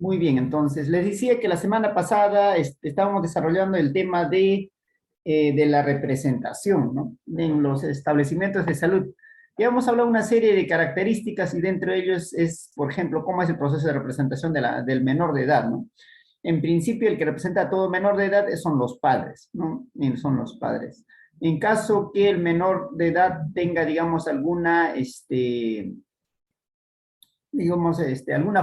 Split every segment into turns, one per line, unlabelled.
Muy bien, entonces, les decía que la semana pasada estábamos desarrollando el tema de la representación, ¿no? En los establecimientos de salud. Ya hemos hablado de una serie de características y dentro de ellos es, por ejemplo, cómo es el proceso de representación del menor de edad, ¿no? En principio, el que representa a todo menor de edad son los padres, ¿no? Son los padres. En caso que el menor de edad tenga, digamos, alguna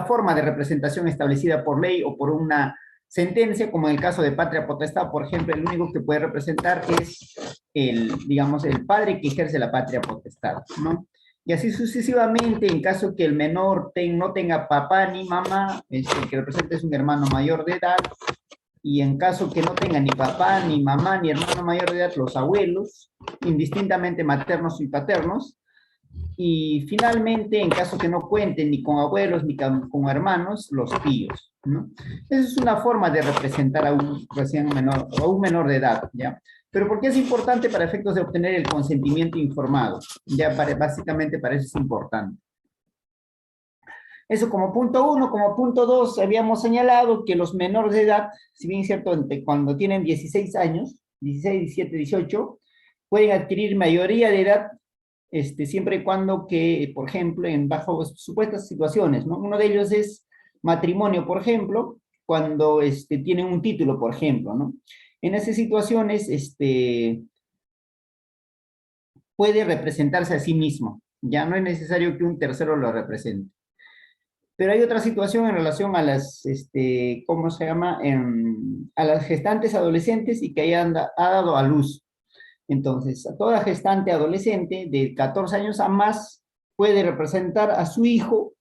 forma de representación establecida por ley o por una sentencia, como en el caso de patria potestad, por ejemplo, el único que puede representar es el padre que ejerce la patria potestad, ¿no? Y así sucesivamente, en caso que el menor no tenga papá ni mamá, el que representa es un hermano mayor de edad, y en caso que no tenga ni papá, ni mamá, ni hermano mayor de edad, los abuelos, indistintamente maternos y paternos, y finalmente, en caso que no cuenten ni con abuelos ni con hermanos, los tíos, ¿no? Esa es una forma de representar a un recién menor, o a un menor de edad, ¿ya? Pero ¿por qué es importante para efectos de obtener el consentimiento informado? Básicamente para eso es importante. Eso como punto uno. Como punto dos, habíamos señalado que los menores de edad, si bien es cierto, cuando tienen 16 años, 16, 17, 18, pueden adquirir mayoría de edad siempre y cuando que, por ejemplo, bajo supuestas situaciones, ¿no? Uno de ellos es matrimonio, por ejemplo, cuando tienen un título, por ejemplo, ¿no? En esas situaciones, puede representarse a sí mismo, ya no es necesario que un tercero lo represente. Pero hay otra situación en relación a ¿cómo se llama? A las gestantes adolescentes y que ha dado a luz. Entonces, a toda gestante adolescente de 14 años a más puede representar a su hijo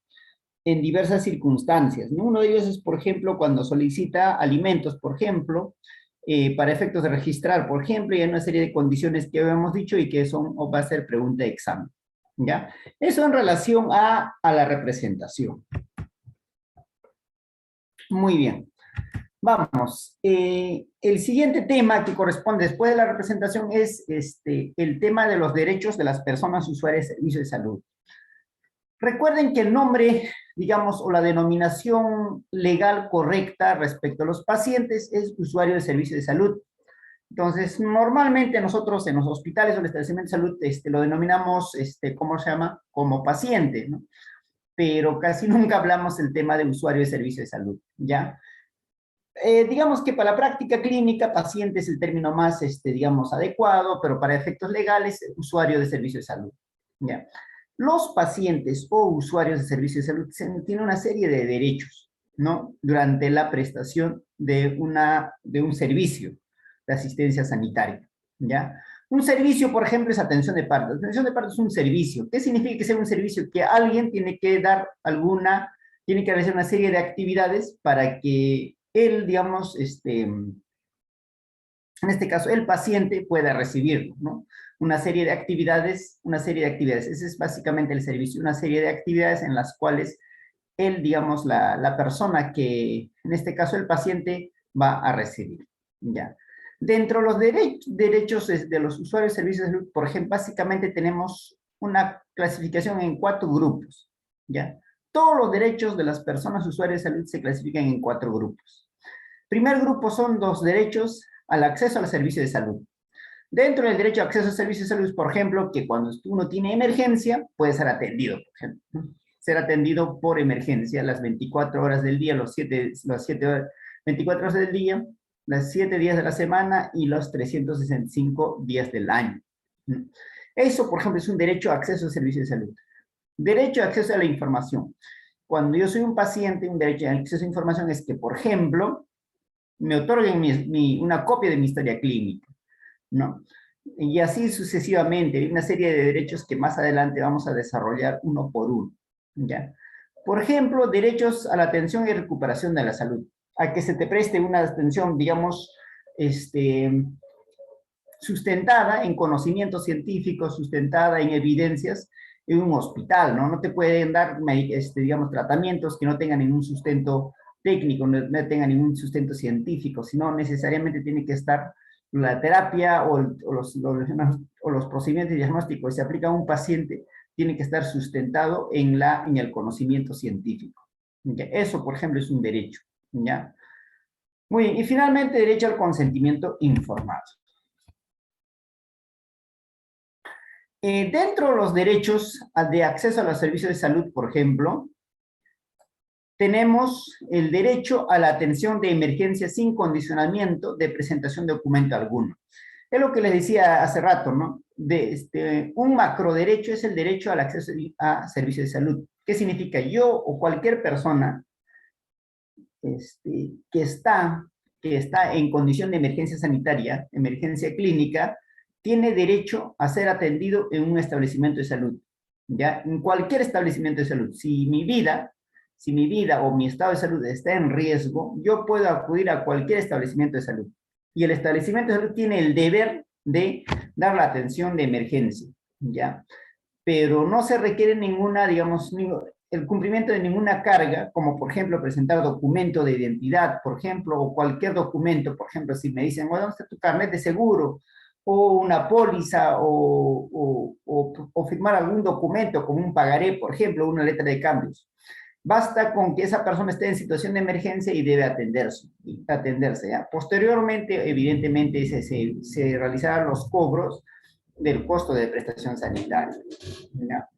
en diversas circunstancias, ¿no? Uno de ellos es, por ejemplo, cuando solicita alimentos, por ejemplo, para efectos de registrar, por ejemplo, y hay una serie de condiciones que habíamos dicho y que son, o va a ser pregunta de examen, ¿ya? Eso en relación a la representación. Muy bien. Vamos, el siguiente tema que corresponde después de la representación es el tema de los derechos de las personas usuarias de servicios de salud. Recuerden que el nombre, digamos, o la denominación legal correcta respecto a los pacientes es usuario de servicios de salud. Entonces, normalmente nosotros en los hospitales o el establecimiento de salud lo denominamos, ¿cómo se llama? Como paciente, ¿no? Pero casi nunca hablamos del tema de usuario de servicios de salud, ¿ya? Digamos que para la práctica clínica, paciente es el término más, digamos, adecuado, pero para efectos legales, usuario de servicio de salud. ¿Ya? Los pacientes o usuarios de servicio de salud tienen una serie de derechos, ¿no? Durante la prestación de un servicio de asistencia sanitaria, ¿ya? Un servicio, por ejemplo, es atención de parto. Atención de parto es un servicio. ¿Qué significa que sea un servicio? Que alguien tiene que tiene que realizar una serie de actividades para que él, digamos, en este caso, el paciente pueda recibirlo, ¿no? Una serie de actividades. Ese es básicamente el servicio, una serie de actividades en las cuales él, digamos, la persona que, en este caso, el paciente va a recibir, ¿ya? Dentro de los derechos de los usuarios de servicios de salud, por ejemplo, básicamente tenemos una clasificación en 4 grupos, ¿ya? Todos los derechos de las personas usuarias de salud se clasifican en 4 grupos. Primer grupo son los derechos al acceso al servicio de salud. Dentro del derecho a acceso a servicios de salud, por ejemplo, que cuando uno tiene emergencia, puede ser atendido, por ejemplo, ¿no? Ser atendido por emergencia las 24 horas del día, las 24 horas del día, las 7 días de la semana y los 365 días del año. Eso, por ejemplo, es un derecho a acceso a servicios de salud. Derecho a acceso a la información. Cuando yo soy un paciente, un derecho a acceso a información es que, por ejemplo, me otorguen una copia de mi historia clínica, ¿no? Y así sucesivamente, hay una serie de derechos que más adelante vamos a desarrollar uno por uno, ¿ya? Por ejemplo, derechos a la atención y recuperación de la salud, a que se te preste una atención, digamos, sustentada en conocimientos científicos, sustentada en evidencias en un hospital, ¿no? No te pueden dar, digamos, tratamientos que no tengan ningún sustento técnico, no tengan ningún sustento científico, sino necesariamente tiene que estar la terapia o los procedimientos diagnósticos que se aplican a un paciente, tiene que estar sustentado en el conocimiento científico, ¿Ya? Eso, por ejemplo, es un derecho. ¿Ya? Muy bien. Y finalmente, derecho al consentimiento informado. Dentro de los derechos de acceso a los servicios de salud, por ejemplo, tenemos el derecho a la atención de emergencia sin condicionamiento de presentación de documento alguno. Es lo que les decía hace rato, ¿no? Un macroderecho es el derecho al acceso a servicios de salud. ¿Qué significa? Yo o cualquier persona este, que, está, que está en condición de emergencia sanitaria, emergencia clínica, tiene derecho a ser atendido en un establecimiento de salud, ¿ya? En cualquier establecimiento de salud. Si mi vida o mi estado de salud está en riesgo, yo puedo acudir a cualquier establecimiento de salud. Y el establecimiento de salud tiene el deber de dar la atención de emergencia, ¿ya? Pero no se requiere ninguna, digamos, el cumplimiento de ninguna carga, como por ejemplo presentar documento de identidad, por ejemplo, o cualquier documento, por ejemplo, si me dicen, bueno, ¿dónde está tu carnet de seguro? O una póliza, o firmar algún documento como un pagaré, por ejemplo, una letra de cambios. Basta con que esa persona esté en situación de emergencia y debe atenderse. ¿Ya? Posteriormente, evidentemente, se realizarán los cobros del costo de prestación sanitaria. ¿Ya?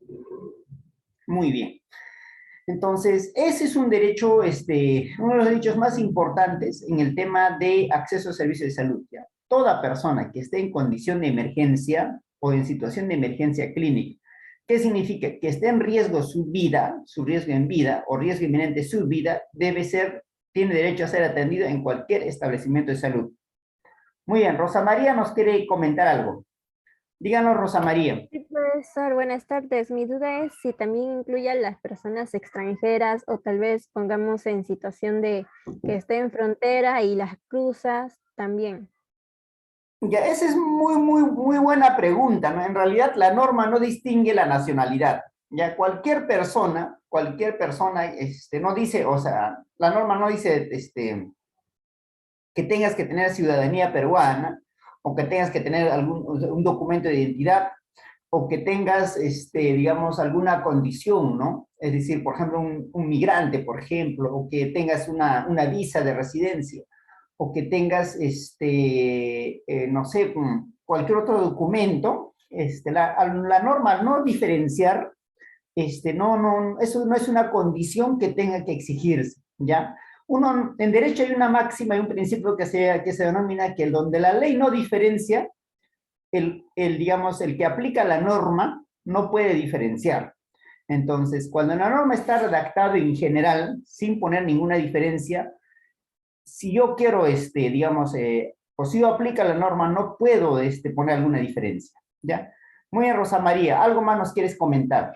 Muy bien. Entonces, ese es un derecho, uno de los derechos más importantes en el tema de acceso a servicios de salud. ¿Ya? Toda persona que esté en condición de emergencia o en situación de emergencia clínica, ¿qué significa? Que esté en riesgo su vida, su riesgo en vida o riesgo inminente su vida, tiene derecho a ser atendido en cualquier establecimiento de salud. Muy bien, Rosa María nos quiere comentar algo. Díganos, Rosa María.
Sí, profesor, buenas tardes. Mi duda es si también incluye a las personas extranjeras o tal vez pongamos en situación de que esté en frontera y las cruzas también.
Ya, esa es muy buena pregunta, ¿no? En realidad, la norma no distingue la nacionalidad. Ya, cualquier persona, no dice, o sea, la norma no dice, que tengas que tener ciudadanía peruana, o que tengas que tener un documento de identidad, o que tengas, digamos, alguna condición, ¿no? Es decir, por ejemplo, un migrante, por ejemplo, o que tengas una visa de residencia, o que tengas, no sé, cualquier otro documento, la norma al no diferenciar, eso no es una condición que tenga que exigirse, ¿ya? En derecho hay una máxima y un principio que se denomina que donde la ley no diferencia, digamos, el que aplica la norma no puede diferenciar. Entonces, cuando la norma está redactada en general, sin poner ninguna diferencia, si yo quiero, digamos, o si yo aplica la norma, no puedo poner alguna diferencia, ¿ya? Muy bien, Rosa María, ¿algo más nos quieres comentar?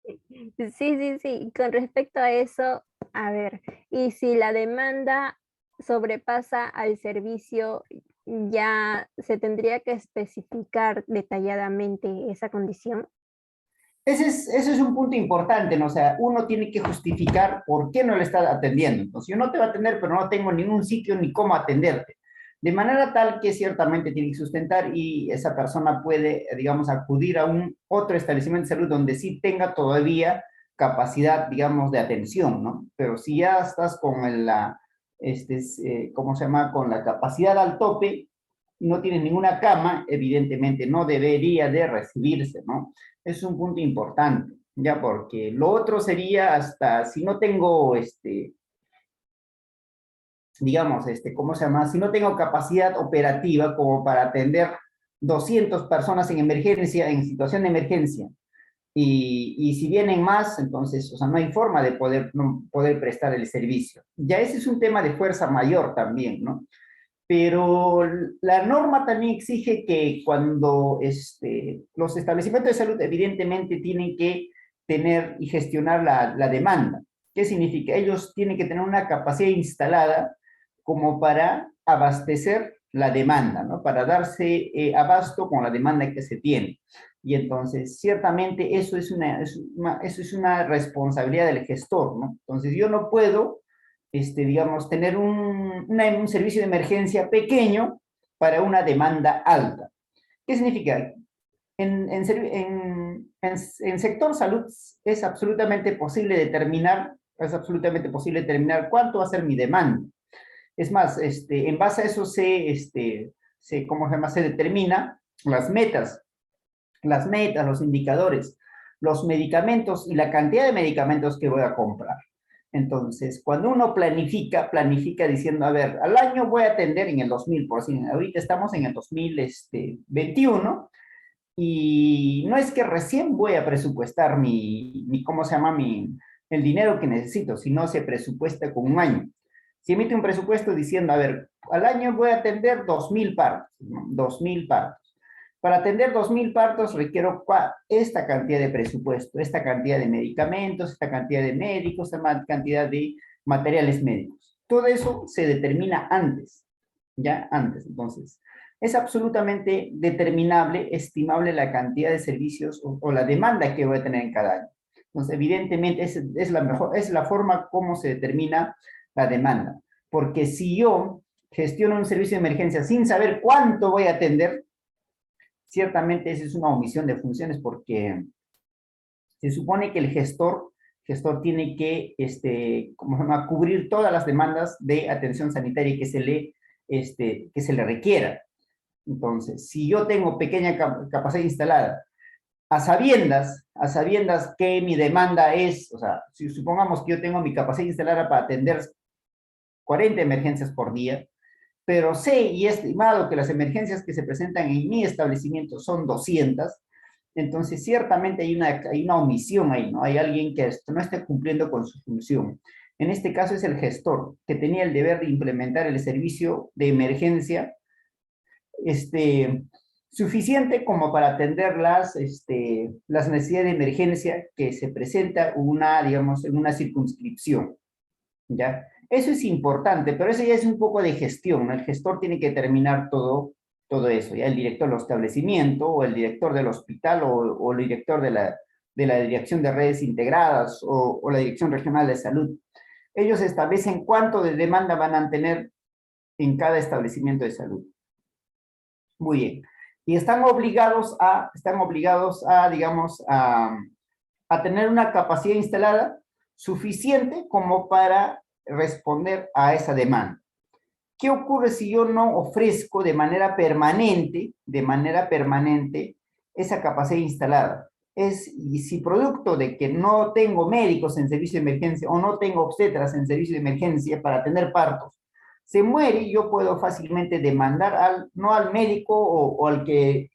Sí, sí, sí. Con respecto a eso, a ver, y si la demanda sobrepasa al servicio, ya se tendría que especificar detalladamente esa condición.
Ese es un punto importante, ¿no? O sea, uno tiene que justificar por qué no le está atendiendo. Entonces, yo no te voy a atender, pero no tengo ningún sitio ni cómo atenderte. De manera tal que ciertamente tiene que sustentar y esa persona puede, digamos, acudir a un otro establecimiento de salud donde sí tenga todavía capacidad, digamos, de atención, ¿no? Pero si ya estás con ¿cómo se llama? Con la capacidad al tope, no tienes ninguna cama, evidentemente no debería de recibirse, ¿no? Es un punto importante, ya, porque lo otro sería hasta si no tengo, digamos, ¿cómo se llama? Si no tengo capacidad operativa como para atender 200 personas en emergencia, en situación de emergencia, y si vienen más, entonces, o sea, no hay forma de poder prestar el servicio. Ya ese es un tema de fuerza mayor también, ¿no? Pero la norma también exige que cuando los establecimientos de salud evidentemente tienen que tener y gestionar la demanda. ¿Qué significa? Ellos tienen que tener una capacidad instalada como para abastecer la demanda, ¿no? Para darse abasto con la demanda que se tiene. Y entonces, ciertamente, eso es una responsabilidad del gestor, ¿no? Entonces, yo no puedo digamos, tener un servicio de emergencia pequeño para una demanda alta. ¿Qué significa? En sector salud es absolutamente posible determinar Es absolutamente posible determinar cuánto va a ser mi demanda. Es más, en base a eso ¿cómo se llama? Se determina las metas, los indicadores, los medicamentos y la cantidad de medicamentos que voy a comprar. Entonces, cuando uno planifica diciendo, a ver, al año voy a atender en el 2000, por si ahorita estamos en el 2021, y no es que recién voy a presupuestar ¿cómo se llama? El dinero que necesito, sino se presupuesta con un año. Si emite un presupuesto diciendo, a ver, al año voy a atender 2000 partos, ¿no? 2000 partos. Para atender 2000 partos requiero esta cantidad de presupuesto, esta cantidad de medicamentos, esta cantidad de médicos, esta cantidad de materiales médicos. Todo eso se determina antes, ya antes. Entonces, es absolutamente determinable, estimable la cantidad de servicios o la demanda que voy a tener en cada año. Entonces, evidentemente, es la forma como se determina la demanda. Porque si yo gestiono un servicio de emergencia sin saber cuánto voy a atender, ciertamente esa es una omisión de funciones porque se supone que el gestor tiene que ¿cómo se llama? Cubrir todas las demandas de atención sanitaria que se le requiera. Entonces, si yo tengo pequeña capacidad instalada, a sabiendas que mi demanda es, o sea, si supongamos que yo tengo mi capacidad instalada para atender 40 emergencias por día, pero sé y he estimado que las emergencias que se presentan en mi establecimiento son 200, entonces ciertamente hay una omisión ahí, ¿no? Hay alguien que no está cumpliendo con su función. En este caso es el gestor, que tenía el deber de implementar el servicio de emergencia suficiente como para atender las necesidades de emergencia que se presenta digamos, en una circunscripción, ¿ya? Eso es importante, pero eso ya es un poco de gestión, ¿no? El gestor tiene que determinar todo eso, ya el director del establecimiento, o el director del hospital, o el director de la Dirección de Redes Integradas, o la Dirección Regional de Salud. Ellos establecen cuánto de demanda van a tener en cada establecimiento de salud. Muy bien. Y están obligados digamos, a tener una capacidad instalada suficiente como para responder a esa demanda. ¿Qué ocurre si yo no ofrezco de manera permanente esa capacidad instalada? Y si producto de que no tengo médicos en servicio de emergencia o no tengo obstetras en servicio de emergencia para atender partos, se muere, yo puedo fácilmente demandar no al médico o al que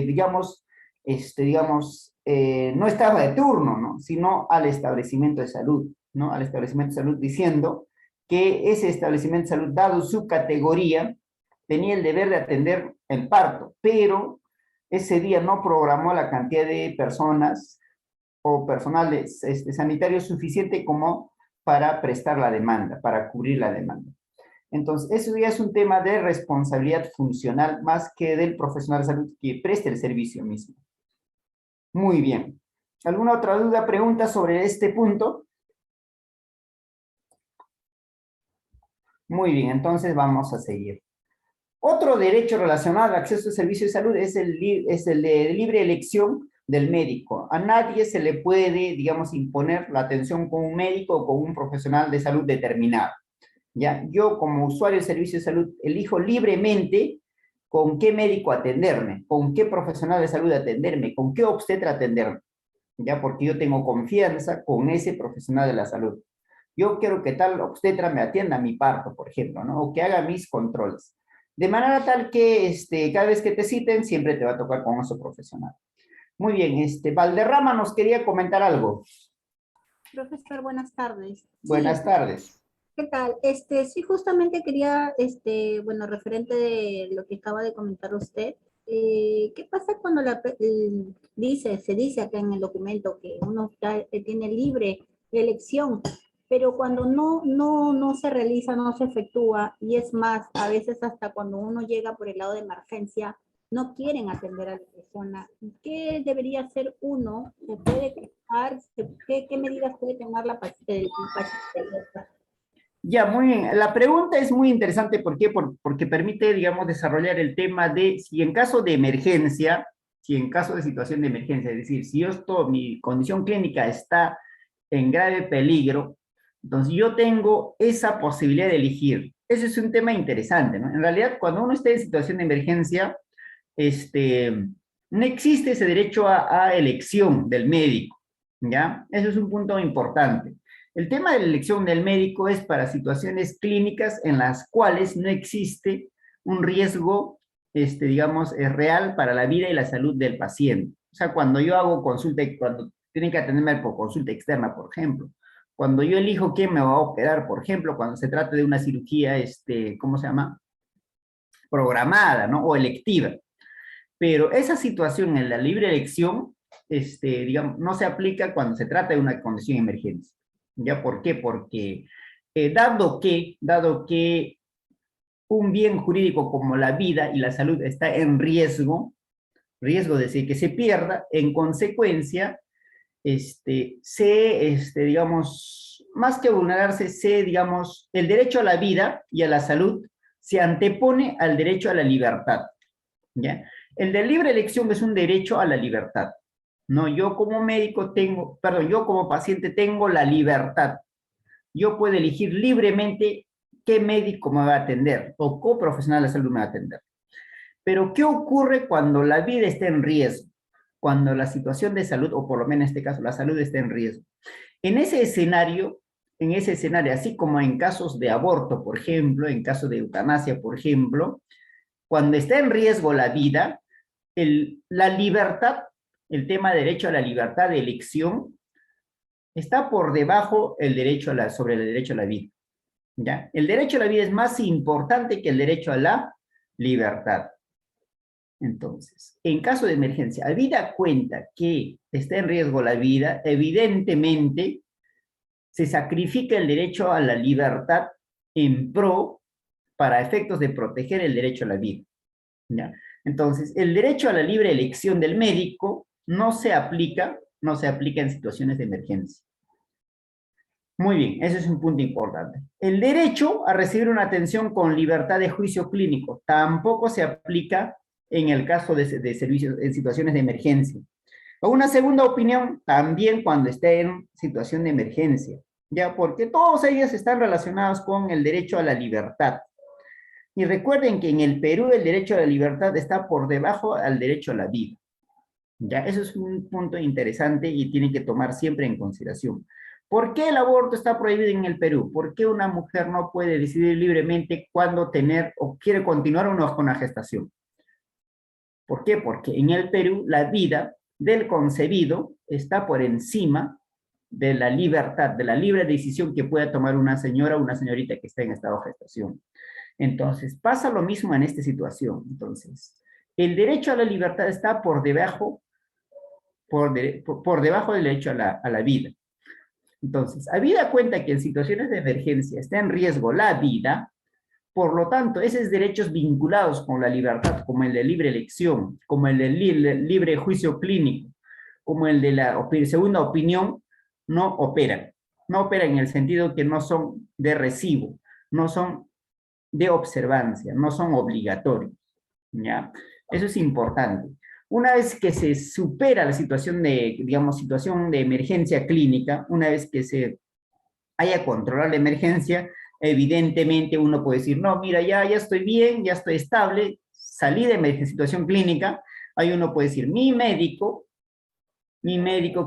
digamos, no estaba de turno, ¿no? Sino al establecimiento de salud, ¿no? Al establecimiento de salud diciendo que ese establecimiento de salud, dado su categoría, tenía el deber de atender el parto, pero ese día no programó la cantidad de personas o personal sanitario suficiente como para prestar la demanda, para cubrir la demanda. Entonces, eso ya es un tema de responsabilidad funcional más que del profesional de salud que preste el servicio mismo. Muy bien. ¿Alguna otra duda, pregunta sobre este punto? Muy bien, entonces vamos a seguir. Otro derecho relacionado al acceso al servicio de salud es el de libre elección del médico. A nadie se le puede, digamos, imponer la atención con un médico o con un profesional de salud determinado. ¿Ya? Yo, como usuario del servicio de salud, elijo libremente con qué médico atenderme, con qué profesional de salud atenderme, con qué obstetra atenderme, ¿ya? Porque yo tengo confianza con ese profesional de la salud. Yo quiero que tal obstetra me atienda a mi parto, por ejemplo, ¿no? O que haga mis controles. De manera tal que cada vez que te citen, siempre te va a tocar con ese profesional. Muy bien, Valderrama nos quería comentar algo.
Profesor, buenas tardes.
Buenas tardes.
¿Qué tal? Sí, justamente quería, bueno, referente de lo que acaba de comentar usted, ¿qué pasa cuando se dice acá en el documento que uno tiene libre elección, pero cuando no se realiza, no se efectúa, y es más, a veces hasta cuando uno llega por el lado de emergencia, no quieren atender a la persona? ¿Qué debería hacer uno? ¿Se puede quejar? ¿Qué medidas puede tomar el paciente?
Ya, muy bien. La pregunta es muy interesante. ¿Por qué? Porque permite, digamos, desarrollar el tema de si en caso de emergencia, si en caso de situación de emergencia, es decir, si mi condición clínica está en grave peligro, entonces yo tengo esa posibilidad de elegir. Ese es un tema interesante, ¿no? En realidad, cuando uno está en situación de emergencia, no existe ese derecho a elección del médico, ¿ya? Eso es un punto importante. El tema de la elección del médico es para situaciones clínicas en las cuales no existe un riesgo, digamos, real para la vida y la salud del paciente. O sea, cuando yo hago consulta, cuando tienen que atenderme por consulta externa, por ejemplo, cuando yo elijo quién me va a operar, por ejemplo, cuando se trata de una cirugía, ¿cómo se llama? Programada, ¿no? O electiva. Pero esa situación en la libre elección, digamos, no se aplica cuando se trata de una condición de emergencia. ¿Ya por qué? Porque dado que un bien jurídico como la vida y la salud está en riesgo de decir que se pierda, en consecuencia, digamos, más que vulnerarse, digamos, el derecho a la vida y a la salud se antepone al derecho a la libertad, ¿ya? El de libre elección es un derecho a la libertad, ¿no? Yo como médico yo como paciente tengo la libertad. Yo puedo elegir libremente qué médico me va a atender o qué profesional de salud me va a atender. Pero, ¿qué ocurre cuando la vida está en riesgo? Cuando la situación de salud, o por lo menos en este caso, la salud está en riesgo. En ese escenario, así como en casos de aborto, por ejemplo, en caso de eutanasia, por ejemplo, cuando está en riesgo la vida, la libertad, el tema de derecho a la libertad de elección, está por debajo sobre el derecho a la vida, ¿ya? El derecho a la vida es más importante que el derecho a la libertad. Entonces, en caso de emergencia, habida cuenta que está en riesgo la vida, evidentemente se sacrifica el derecho a la libertad en pro para efectos de proteger el derecho a la vida, ¿ya? Entonces, el derecho a la libre elección del médico no se aplica en situaciones de emergencia. Muy bien, ese es un punto importante. El derecho a recibir una atención con libertad de juicio clínico tampoco se aplica en el caso de servicios, en situaciones de emergencia. O una segunda opinión también cuando esté en situación de emergencia, ya, porque todos ellos están relacionados con el derecho a la libertad. Y recuerden que en el Perú el derecho a la libertad está por debajo al derecho a la vida. Ya, eso es un punto interesante y tiene que tomar siempre en consideración. ¿Por qué el aborto está prohibido en el Perú? ¿Por qué una mujer no puede decidir libremente cuándo tener o quiere continuar o no con la gestación? ¿Por qué? Porque en el Perú la vida del concebido está por encima de la libertad, de la libre decisión que pueda tomar una señora o una señorita que está en estado de gestación. Entonces, pasa lo mismo en esta situación. Entonces, el derecho a la libertad está por debajo del derecho a la vida. Entonces, habida cuenta que en situaciones de emergencia está en riesgo la vida, por lo tanto, esos derechos vinculados con la libertad, como el de libre elección, como el de libre juicio clínico, como el de la segunda opinión, no operan. No operan en el sentido que no son de recibo, no son de observancia, no son obligatorios, ¿ya? Eso es importante. Una vez que se supera la situación situación de emergencia clínica, una vez que se haya controlado la emergencia, evidentemente uno puede decir, no, mira, ya estoy bien, ya estoy estable, salí de mi situación clínica, ahí uno puede decir, mi médico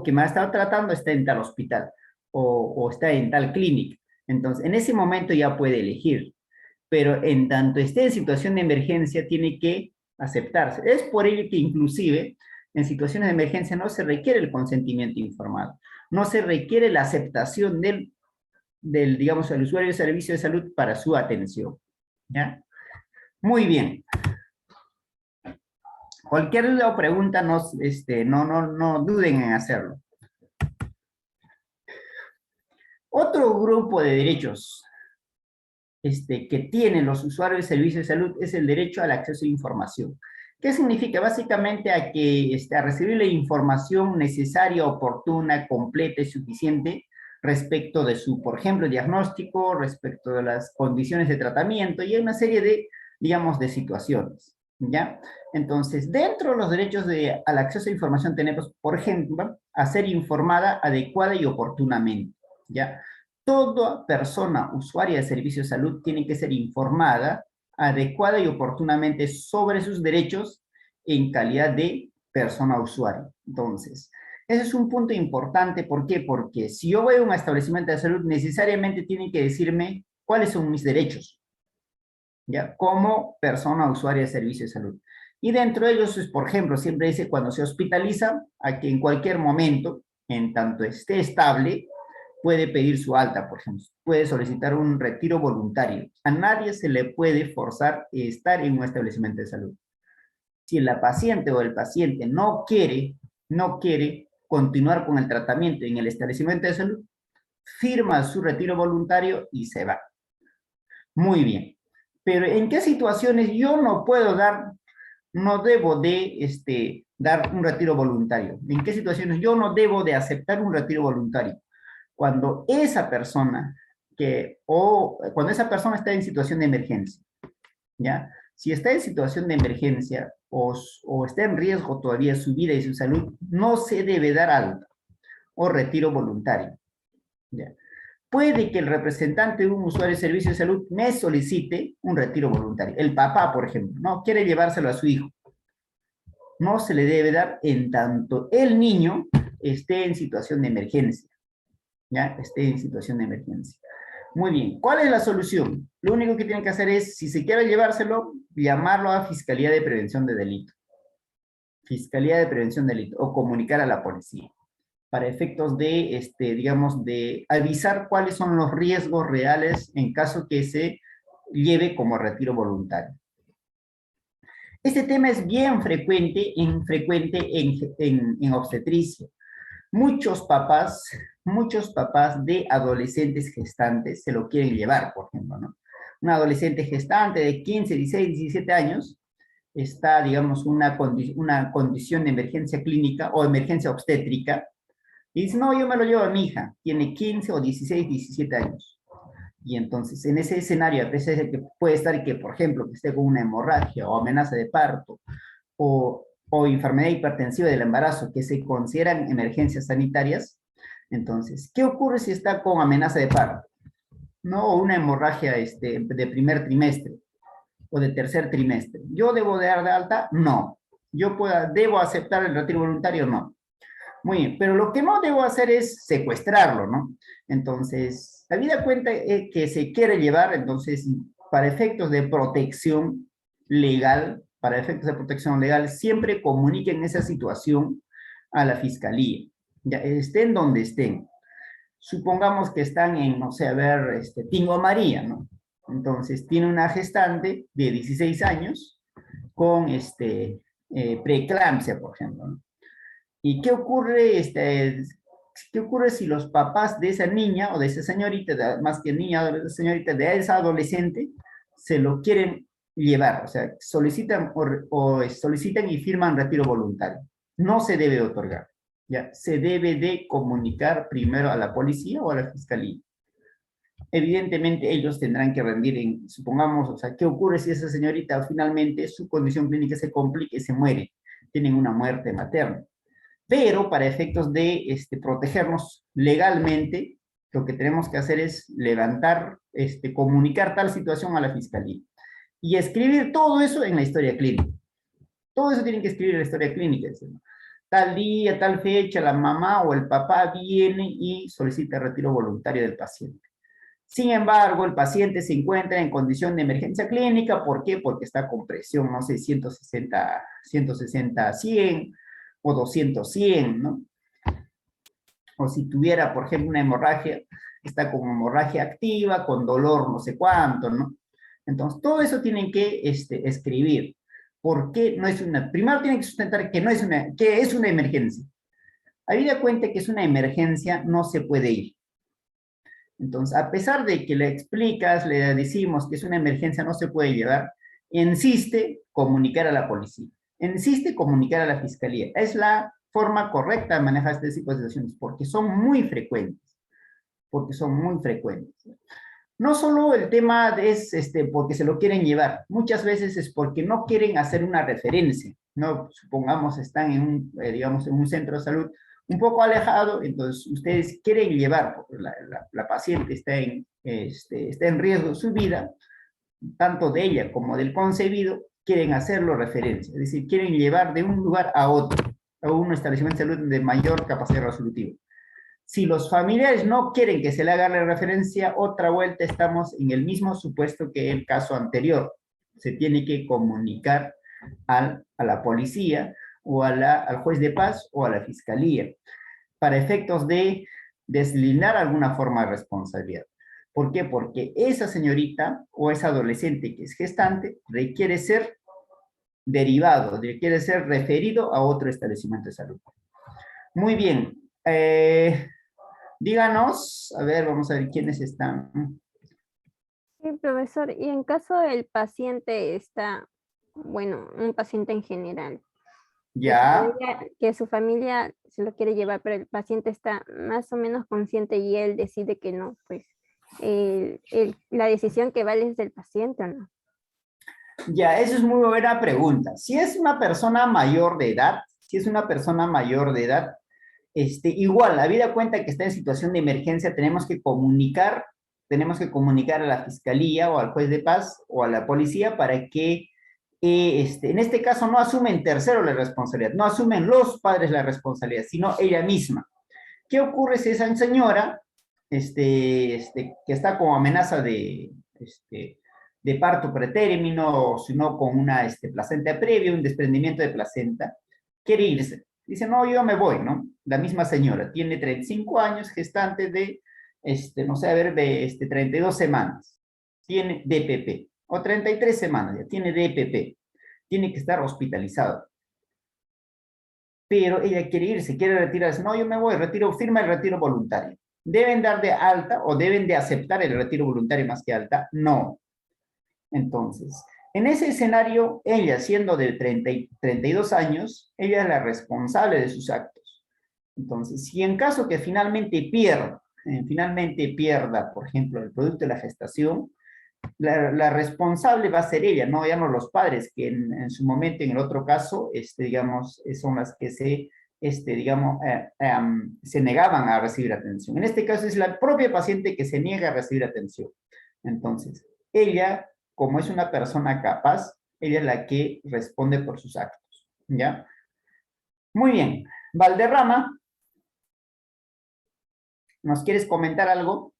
que me ha estado tratando está en tal hospital o está en tal clínica. Entonces, en ese momento ya puede elegir, pero en tanto esté en situación de emergencia, tiene que aceptarse. Es por ello que inclusive en situaciones de emergencia no se requiere el consentimiento informado, no se requiere la aceptación digamos, el usuario de servicio de salud para su atención, ¿ya? Muy bien. Cualquier duda o pregunta, no duden en hacerlo. Otro grupo de derechos que tienen los usuarios de servicios de salud es el derecho al acceso a información. ¿Qué significa? Básicamente a recibir la información necesaria, oportuna, completa y suficiente respecto de su, por ejemplo, diagnóstico, respecto de las condiciones de tratamiento y una serie de, digamos, de situaciones. ¿Ya? Entonces, dentro de los derechos al acceso a información tenemos, por ejemplo, a ser informada adecuada y oportunamente, ¿ya? Toda persona usuaria de servicios de salud tiene que ser informada adecuada y oportunamente sobre sus derechos en calidad de persona usuaria. Entonces, ese es un punto importante. ¿Por qué? Porque si yo voy a un establecimiento de salud, necesariamente tienen que decirme cuáles son mis derechos, ¿ya? Como persona usuaria de servicios de salud. Y dentro de ellos, es, por ejemplo, siempre dice cuando se hospitaliza, a que en cualquier momento, en tanto esté estable, puede pedir su alta, por ejemplo. Puede solicitar un retiro voluntario. A nadie se le puede forzar a estar en un establecimiento de salud. Si la paciente o el paciente no quiere continuar con el tratamiento en el establecimiento de salud, firma su retiro voluntario y se va. Muy bien. Pero ¿en qué situaciones yo no debo de dar un retiro voluntario? ¿En qué situaciones yo no debo de aceptar un retiro voluntario? Cuando esa persona cuando esa persona está en situación de emergencia, ¿ya? Si está en situación de emergencia o está en riesgo todavía su vida y su salud, no se debe dar alta o retiro voluntario, ¿ya? Puede que el representante de un usuario de servicio de salud me solicite un retiro voluntario. El papá, por ejemplo, no quiere llevárselo a su hijo. No se le debe dar en tanto el niño esté en situación de emergencia. ¿Ya? Esté en situación de emergencia. Muy bien. ¿Cuál es la solución? Lo único que tienen que hacer es, si se quiere llevárselo, llamarlo a Fiscalía de Prevención de Delito. Fiscalía de Prevención de Delito o comunicar a la policía para efectos de, digamos, de avisar cuáles son los riesgos reales en caso que se lleve como retiro voluntario. Este tema es bien frecuente en obstetricia. Muchos papás de adolescentes gestantes se lo quieren llevar, por ejemplo, ¿no? Un adolescente gestante de 15, 16, 17 años está, digamos, una condición de emergencia clínica o emergencia obstétrica. Y dice, no, yo me lo llevo a mi hija, tiene 15 o 16, 17 años. Y entonces, en ese escenario, a pesar de que puede estar que, por ejemplo, que esté con una hemorragia o amenaza de parto, o enfermedad hipertensiva del embarazo, que se consideran emergencias sanitarias, entonces, ¿qué ocurre si está con amenaza de parto? ¿No? O una hemorragia de primer trimestre o de tercer trimestre. ¿Yo debo de dar de alta? No. ¿Debo aceptar el retiro voluntario? No. Muy bien, pero lo que no debo hacer es secuestrarlo, ¿no? Entonces, la vida cuenta que se quiere llevar, entonces, para efectos de protección legal, siempre comuniquen esa situación a la fiscalía, ya estén donde estén. Supongamos que están en, no sé, a ver, Tingo María, ¿no? Entonces, tiene una gestante de 16 años con preeclampsia, por ejemplo, ¿no? ¿Y qué ocurre si los papás de esa niña o de esa señorita, más que niña, de esa señorita, de esa adolescente, se lo quieren llevar? O sea, solicitan y firman retiro voluntario. No se debe otorgar, ¿ya? Se debe de comunicar primero a la policía o a la fiscalía. Evidentemente ellos tendrán que rendir supongamos, o sea, ¿qué ocurre si esa señorita finalmente su condición clínica se complica y se muere? Tienen una muerte materna. Pero para efectos de protegernos legalmente, lo que tenemos que hacer es comunicar tal situación a la fiscalía y escribir todo eso en la historia clínica. Todo eso tienen que escribir en la historia clínica. ¿Sí? Tal día, tal fecha, la mamá o el papá viene y solicita el retiro voluntario del paciente. Sin embargo, el paciente se encuentra en condición de emergencia clínica. ¿Por qué? Porque está con presión, no sé, 160, 100 o 200, 100, ¿no? O si tuviera, por ejemplo, una hemorragia, está con hemorragia activa, con dolor no sé cuánto, ¿no? Entonces, todo eso tienen que escribir. ¿Por qué no es una? Primero tienen que sustentar que es una emergencia. Habida cuenta que es una emergencia, no se puede ir. Entonces, a pesar de que le explicas, le decimos que es una emergencia, no se puede llevar, insiste comunicar a la policía, insiste comunicar a la fiscalía. Es la forma correcta de manejar este tipo de situaciones, porque son muy frecuentes, No solo el tema es porque se lo quieren llevar, muchas veces es porque no quieren hacer una referencia, ¿no? Supongamos están en digamos, en un centro de salud un poco alejado, entonces ustedes quieren llevar, porque la paciente está en riesgo de su vida, tanto de ella como del concebido, quieren hacerlo referencia, es decir, quieren llevar de un lugar a otro, a un establecimiento de salud de mayor capacidad resolutiva. Si los familiares no quieren que se le haga la referencia, otra vuelta estamos en el mismo supuesto que el caso anterior. Se tiene que comunicar a la policía o al juez de paz o a la fiscalía para efectos de deslindar alguna forma de responsabilidad. ¿Por qué? Porque esa señorita o esa adolescente que es gestante requiere ser derivado, requiere ser referido a otro establecimiento de salud. Muy bien. Díganos, a ver, vamos a ver quiénes están.
Sí, profesor, y en caso el paciente está, bueno, un paciente en general,
Ya,
que su familia se lo quiere llevar, pero el paciente está más o menos consciente y él decide que no, pues la decisión que vale es del paciente, ¿o no?
ya, eso es muy buena pregunta. Si es una persona mayor de edad, si es una persona mayor de edad, igual, la vida cuenta que está en situación de emergencia, tenemos que comunicar a la fiscalía o al juez de paz o a la policía para que, en este caso, no asumen tercero la responsabilidad, no asumen los padres la responsabilidad, sino ella misma. ¿Qué ocurre si esa señora, que está con amenaza de parto pretérmino, o si no con una placenta previa, un desprendimiento de placenta, quiere irse? Dice, no, yo me voy, ¿no? La misma señora tiene 35 años, gestante de, no sé, a ver, de 32 semanas, tiene DPP, o 33 semanas, ya tiene DPP, tiene que estar hospitalizado, pero ella quiere irse, quiere retirarse. No, yo me voy, firma el retiro voluntario. ¿Deben dar de alta o deben de aceptar el retiro voluntario más que alta? No. Entonces, en ese escenario, ella siendo de 32 años, ella es la responsable de sus actos. Entonces, si en caso que finalmente pierda, por ejemplo, el producto de la gestación, la responsable va a ser ella, no, ya no los padres, que en su momento, en el otro caso, digamos, son las que digamos, se negaban a recibir atención. En este caso es la propia paciente que se niega a recibir atención. Entonces, ella, como es una persona capaz, ella es la que responde por sus actos, ¿ya? Muy bien. Valderrama, ¿nos quieres comentar algo?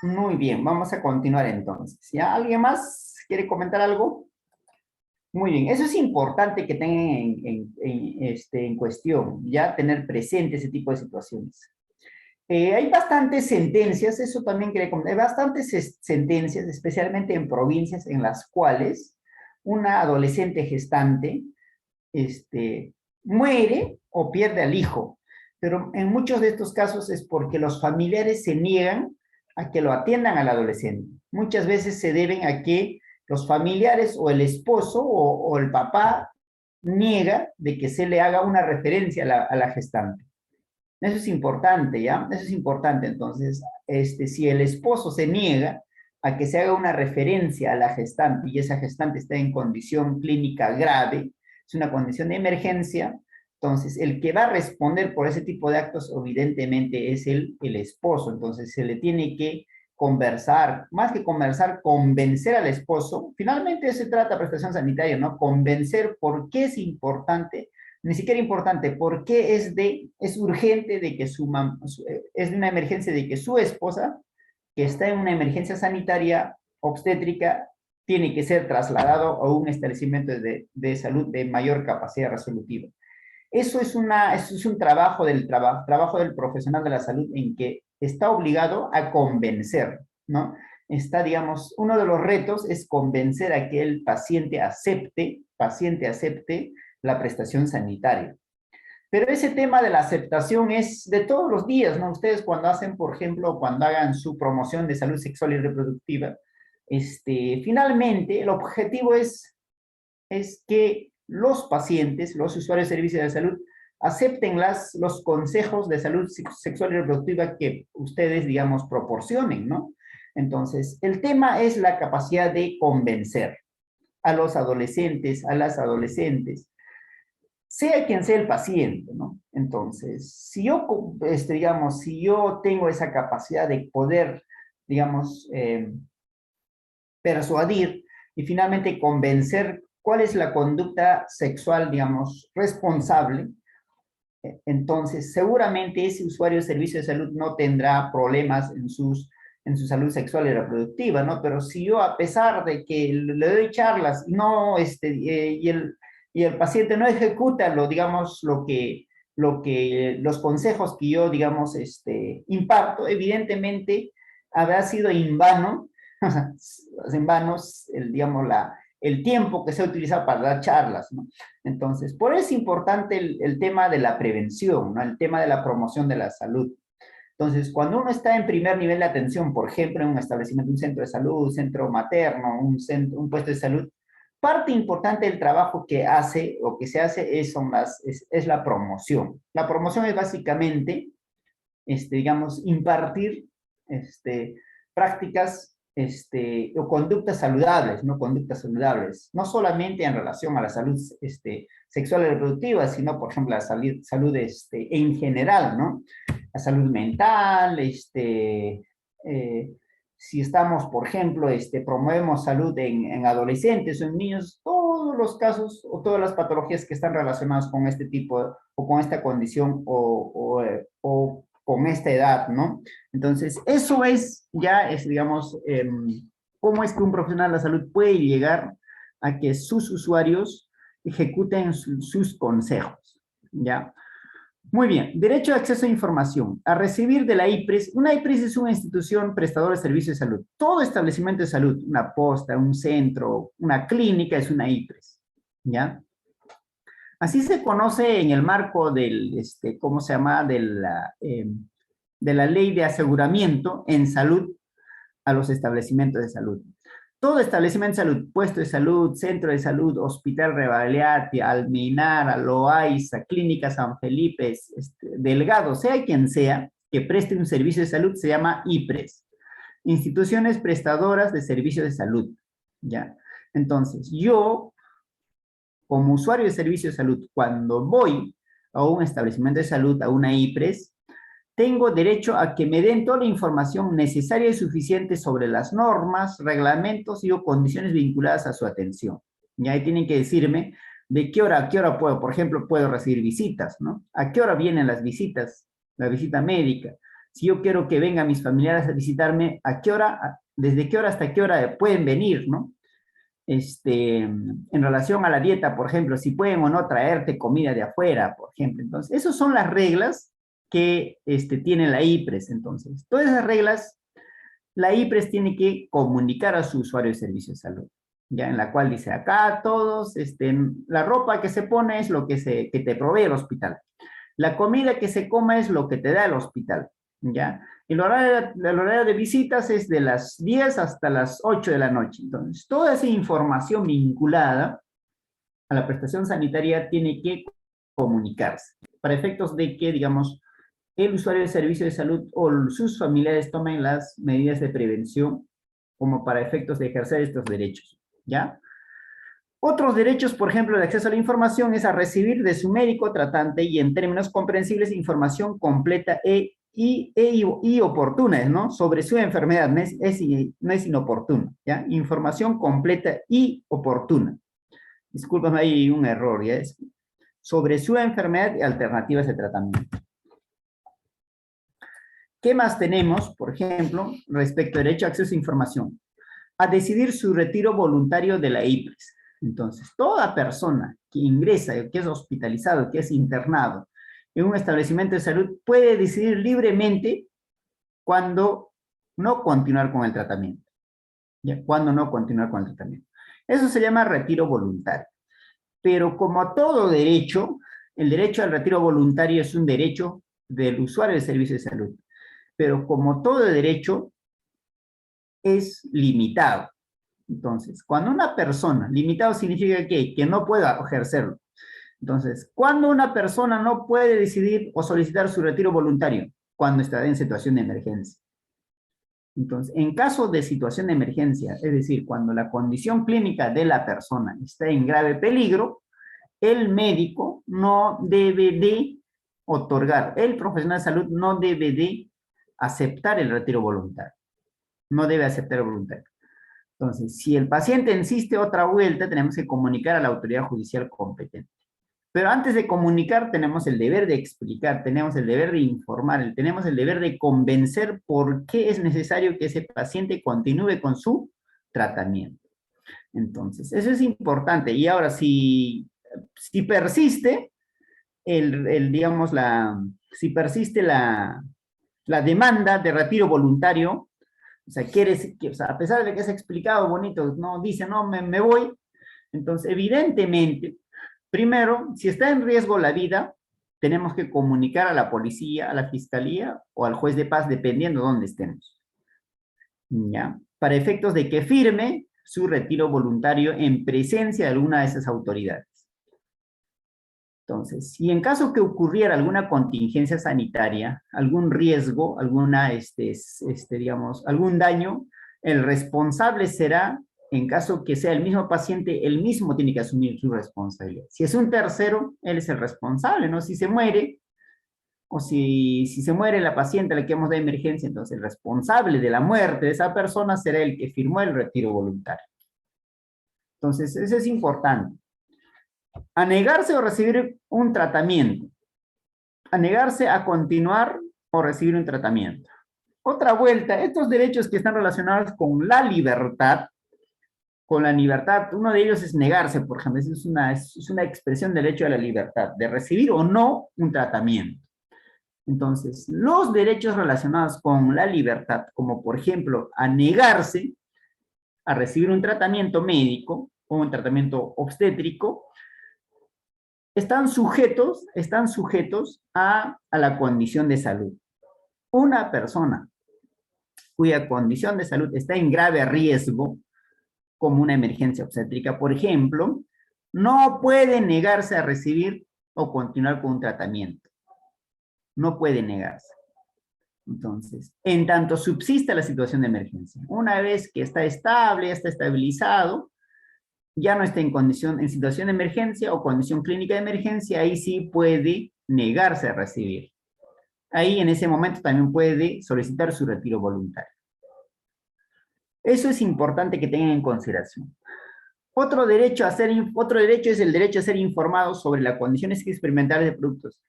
Muy bien, vamos a continuar entonces. ¿Ya? ¿Alguien más quiere comentar algo? Muy bien, eso es importante que tengan en cuestión, ya tener presente ese tipo de situaciones. Hay bastantes sentencias, eso también quería comentar, hay bastantes sentencias, especialmente en provincias en las cuales una adolescente gestante muere o pierde al hijo, pero en muchos de estos casos es porque los familiares se niegan a que lo atiendan al adolescente. Muchas veces se deben a que los familiares o el esposo o el papá niega de que se le haga una referencia a la gestante. Eso es importante, ¿ya? Eso es importante. Entonces, si el esposo se niega a que se haga una referencia a la gestante y esa gestante está en condición clínica grave, es una condición de emergencia, entonces el que va a responder por ese tipo de actos evidentemente es el esposo. Entonces se le tiene que conversar, más que conversar, convencer al esposo. Finalmente se trata de prestación sanitaria, ¿no? Convencer por qué es importante, ni siquiera importante, por qué es urgente de que es una emergencia de que su esposa, que está en una emergencia sanitaria obstétrica, tiene que ser trasladado a un establecimiento de salud de mayor capacidad resolutiva. Eso es un trabajo trabajo del profesional de la salud en que está obligado a convencer, ¿no? Digamos, uno de los retos es convencer a que el paciente acepte la prestación sanitaria. Pero ese tema de la aceptación es de todos los días, ¿no? Ustedes cuando hacen, por ejemplo, cuando hagan su promoción de salud sexual y reproductiva, finalmente el objetivo es que los pacientes, los usuarios de servicios de salud, acepten los consejos de salud sexual y reproductiva que ustedes, digamos, proporcionen, ¿no? Entonces, el tema es la capacidad de convencer a los adolescentes, a las adolescentes, sea quien sea el paciente, ¿no? Entonces, si yo, digamos, si yo tengo esa capacidad de poder, digamos, persuadir y finalmente convencer cuál es la conducta sexual, digamos, responsable, entonces seguramente ese usuario de servicio de salud no tendrá problemas en su salud sexual y reproductiva, ¿no? Pero si yo, a pesar de que le doy charlas, no, y el paciente no ejecuta digamos, los consejos que yo, digamos, imparto, evidentemente habrá sido en vano, en vano, digamos, el tiempo que se ha utilizado para dar charlas, ¿no? Entonces, por eso es importante el tema de la prevención, ¿no? El tema de la promoción de la salud. Entonces, cuando uno está en primer nivel de atención, por ejemplo, en un establecimiento, un centro de salud, un centro materno, un puesto de salud, parte importante del trabajo que hace o que se hace es la promoción. La promoción es básicamente, digamos, impartir prácticas o conductas saludables, ¿no? Conductas saludables, no solamente en relación a la salud sexual y reproductiva, sino, por ejemplo, la salud en general, ¿no? La salud mental, si estamos, por ejemplo, promovemos salud en adolescentes o en niños, todos los casos o todas las patologías que están relacionadas con este tipo o con esta condición o con esta edad, ¿no? Entonces, eso digamos, cómo es que un profesional de la salud puede llegar a que sus usuarios ejecuten sus consejos, ¿ya? Muy bien, derecho de acceso a información. A recibir de la IPRES, una IPRES es una institución prestadora de servicios de salud. Todo establecimiento de salud, una posta, un centro, una clínica es una IPRES, ¿ya? Así se conoce en el marco ¿cómo se llama? De la ley de aseguramiento en salud a los establecimientos de salud. Todo establecimiento de salud, puesto de salud, centro de salud, hospital Rebagliati, Almenara, Loaiza, Clínica San Felipe, Delgado, sea quien sea, que preste un servicio de salud, se llama IPRES. Instituciones prestadoras de servicios de salud, ¿ya? Entonces, yo, como usuario de servicio de salud, cuando voy a un establecimiento de salud, a una IPRES, tengo derecho a que me den toda la información necesaria y suficiente sobre las normas, reglamentos y o condiciones vinculadas a su atención. Y ahí tienen que decirme de qué hora a qué hora puedo, por ejemplo, puedo recibir visitas, ¿no? ¿A qué hora vienen las visitas? La visita médica. Si yo quiero que vengan mis familiares a visitarme, ¿a qué hora, desde qué hora hasta qué hora pueden venir, ¿no? En relación a la dieta, por ejemplo, si pueden o no traerte comida de afuera, por ejemplo. Entonces, esas son las reglas que tiene la IPRES. Entonces, todas esas reglas, la IPRES tiene que comunicar a su usuario de servicio de salud, ya en la cual dice, acá todos, la ropa que se pone es lo que te provee el hospital. La comida que se come es lo que te da el hospital, ¿ya? El horario de visitas es de las 10 hasta las 8 de la noche. Entonces, toda esa información vinculada a la prestación sanitaria tiene que comunicarse, para efectos de que, digamos, el usuario de servicio de salud o sus familiares tomen las medidas de prevención como para efectos de ejercer estos derechos, ¿ya? Otros derechos, por ejemplo, de acceso a la información es a recibir de su médico tratante y en términos comprensibles información completa y oportuna, ¿no? Sobre su enfermedad, no es inoportuna, ¿ya? Información completa y oportuna. Discúlpame, hay un error, ¿ya? Sobre su enfermedad y alternativas de tratamiento. ¿Qué más tenemos, por ejemplo, respecto al derecho a acceso a información? A decidir su retiro voluntario de la IPRES. Entonces, toda persona que ingresa, que es hospitalizado, que es internado en un establecimiento de salud, puede decidir libremente cuándo no continuar con el tratamiento. ¿Ya? Cuándo no continuar con el tratamiento. Eso se llama retiro voluntario. Pero como todo derecho, el derecho al retiro voluntario es un derecho del usuario del servicio de salud. Pero como todo derecho, es limitado, Entonces, cuando una persona, limitado significa que no pueda ejercerlo. Entonces, cuando una persona no puede decidir o solicitar su retiro voluntario, cuando está en situación de emergencia. Entonces, en caso de situación de emergencia, es decir, cuando la condición clínica de la persona está en grave peligro, el médico no debe de otorgar, el profesional de salud no debe de aceptar el retiro voluntario. No debe aceptar el voluntario. Entonces, si el paciente insiste otra vuelta, tenemos que comunicar a la autoridad judicial competente. Pero antes de comunicar, tenemos el deber de explicar, tenemos el deber de informar, tenemos el deber de convencer por qué es necesario que ese paciente continúe con su tratamiento. Entonces, eso es importante. Y ahora, si persiste, si persiste la demanda de retiro voluntario, o sea, a pesar de que has explicado bonito, no dice, no, me voy, entonces, evidentemente, primero, si está en riesgo la vida, tenemos que comunicar a la policía, a la fiscalía o al juez de paz, dependiendo de dónde estemos. ¿Ya? Para efectos de que firme su retiro voluntario en presencia de alguna de esas autoridades. Entonces, si en caso que ocurriera alguna contingencia sanitaria, algún riesgo, algún daño, el responsable será, en caso que sea el mismo paciente, él mismo tiene que asumir su responsabilidad. Si es un tercero, él es el responsable, ¿no? Si se muere, o si se muere la paciente a la que hemos dado emergencia, entonces el responsable de la muerte de esa persona será el que firmó el retiro voluntario. Entonces, eso es importante. A negarse o recibir un tratamiento. A negarse a continuar o recibir un tratamiento. Otra vuelta, estos derechos que están relacionados con la libertad, uno de ellos es negarse, por ejemplo, es una expresión del derecho a la libertad, de recibir o no un tratamiento. Entonces, los derechos relacionados con la libertad, como por ejemplo, a negarse a recibir un tratamiento médico o un tratamiento obstétrico, están sujetos a la condición de salud. Una persona cuya condición de salud está en grave riesgo, como una emergencia obstétrica, por ejemplo, no puede negarse a recibir o continuar con un tratamiento. No puede negarse. Entonces, en tanto subsista la situación de emergencia, una vez que está estable, ya está estabilizado, ya no está en situación de emergencia o condición clínica de emergencia, ahí sí puede negarse a recibir. Ahí en ese momento también puede solicitar su retiro voluntario. Eso es importante que tengan en consideración. Otro derecho es el derecho a ser informado sobre las condiciones experimentales de productos.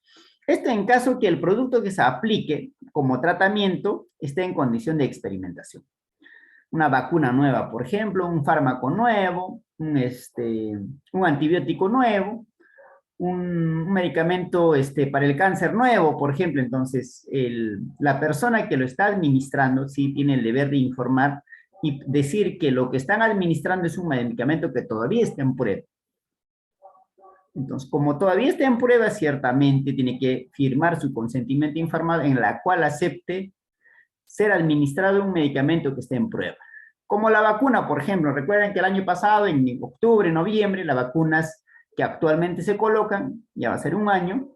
Esto en caso que el producto que se aplique como tratamiento esté en condición de experimentación. Una vacuna nueva, por ejemplo, un fármaco nuevo, un antibiótico nuevo, un medicamento para el cáncer nuevo, por ejemplo. Entonces, la persona que lo está administrando sí tiene el deber de informar y decir que lo que están administrando es un medicamento que todavía está en prueba. Entonces, como todavía está en prueba, ciertamente tiene que firmar su consentimiento informado en la cual acepte ser administrado un medicamento que esté en prueba. Como la vacuna, por ejemplo. Recuerden que el año pasado, en octubre, noviembre, las vacunas que actualmente se colocan, ya va a ser un año,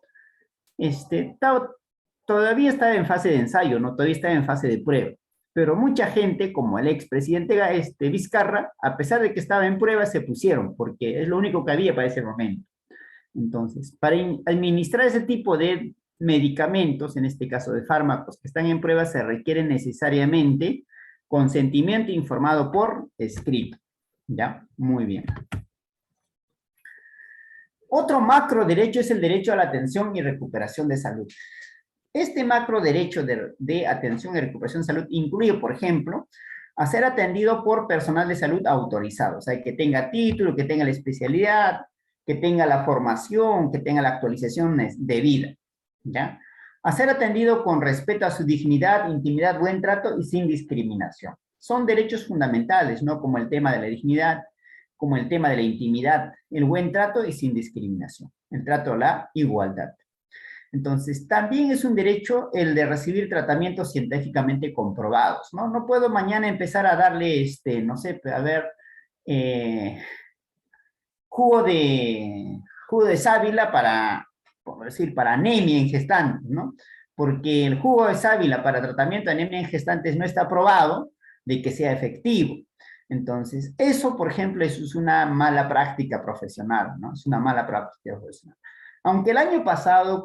todavía está en fase de ensayo, ¿no? Todavía está en fase de prueba. Pero mucha gente, como el expresidente Vizcarra, a pesar de que estaba en prueba, se pusieron, porque es lo único que había para ese momento. Entonces, para administrar ese tipo de medicamentos, en este caso de fármacos que están en prueba, se requiere necesariamente consentimiento informado por escrito. ¿Ya? Muy bien. Otro macro derecho es el derecho a la atención y recuperación de salud. Este macro derecho de atención y recuperación de salud incluye, por ejemplo, a ser atendido por personal de salud autorizado, o sea, que tenga título, que tenga la especialidad, que tenga la formación, que tenga la actualización debida, ¿ya? A ser atendido con respeto a su dignidad, intimidad, buen trato y sin discriminación. Son derechos fundamentales, ¿no? Como el tema de la dignidad, como el tema de la intimidad, el buen trato y sin discriminación. El trato a la igualdad. Entonces, también es un derecho el de recibir tratamientos científicamente comprobados, ¿no? No puedo mañana empezar a darle, no sé, a ver, jugo de sábila para, por decir, para anemia en gestantes, ¿no? Porque el jugo de sábila para tratamiento de anemia en gestantes no está probado de que sea efectivo. Entonces, eso, por ejemplo, eso es una mala práctica profesional, ¿no? Es una mala práctica profesional. Aunque el año pasado,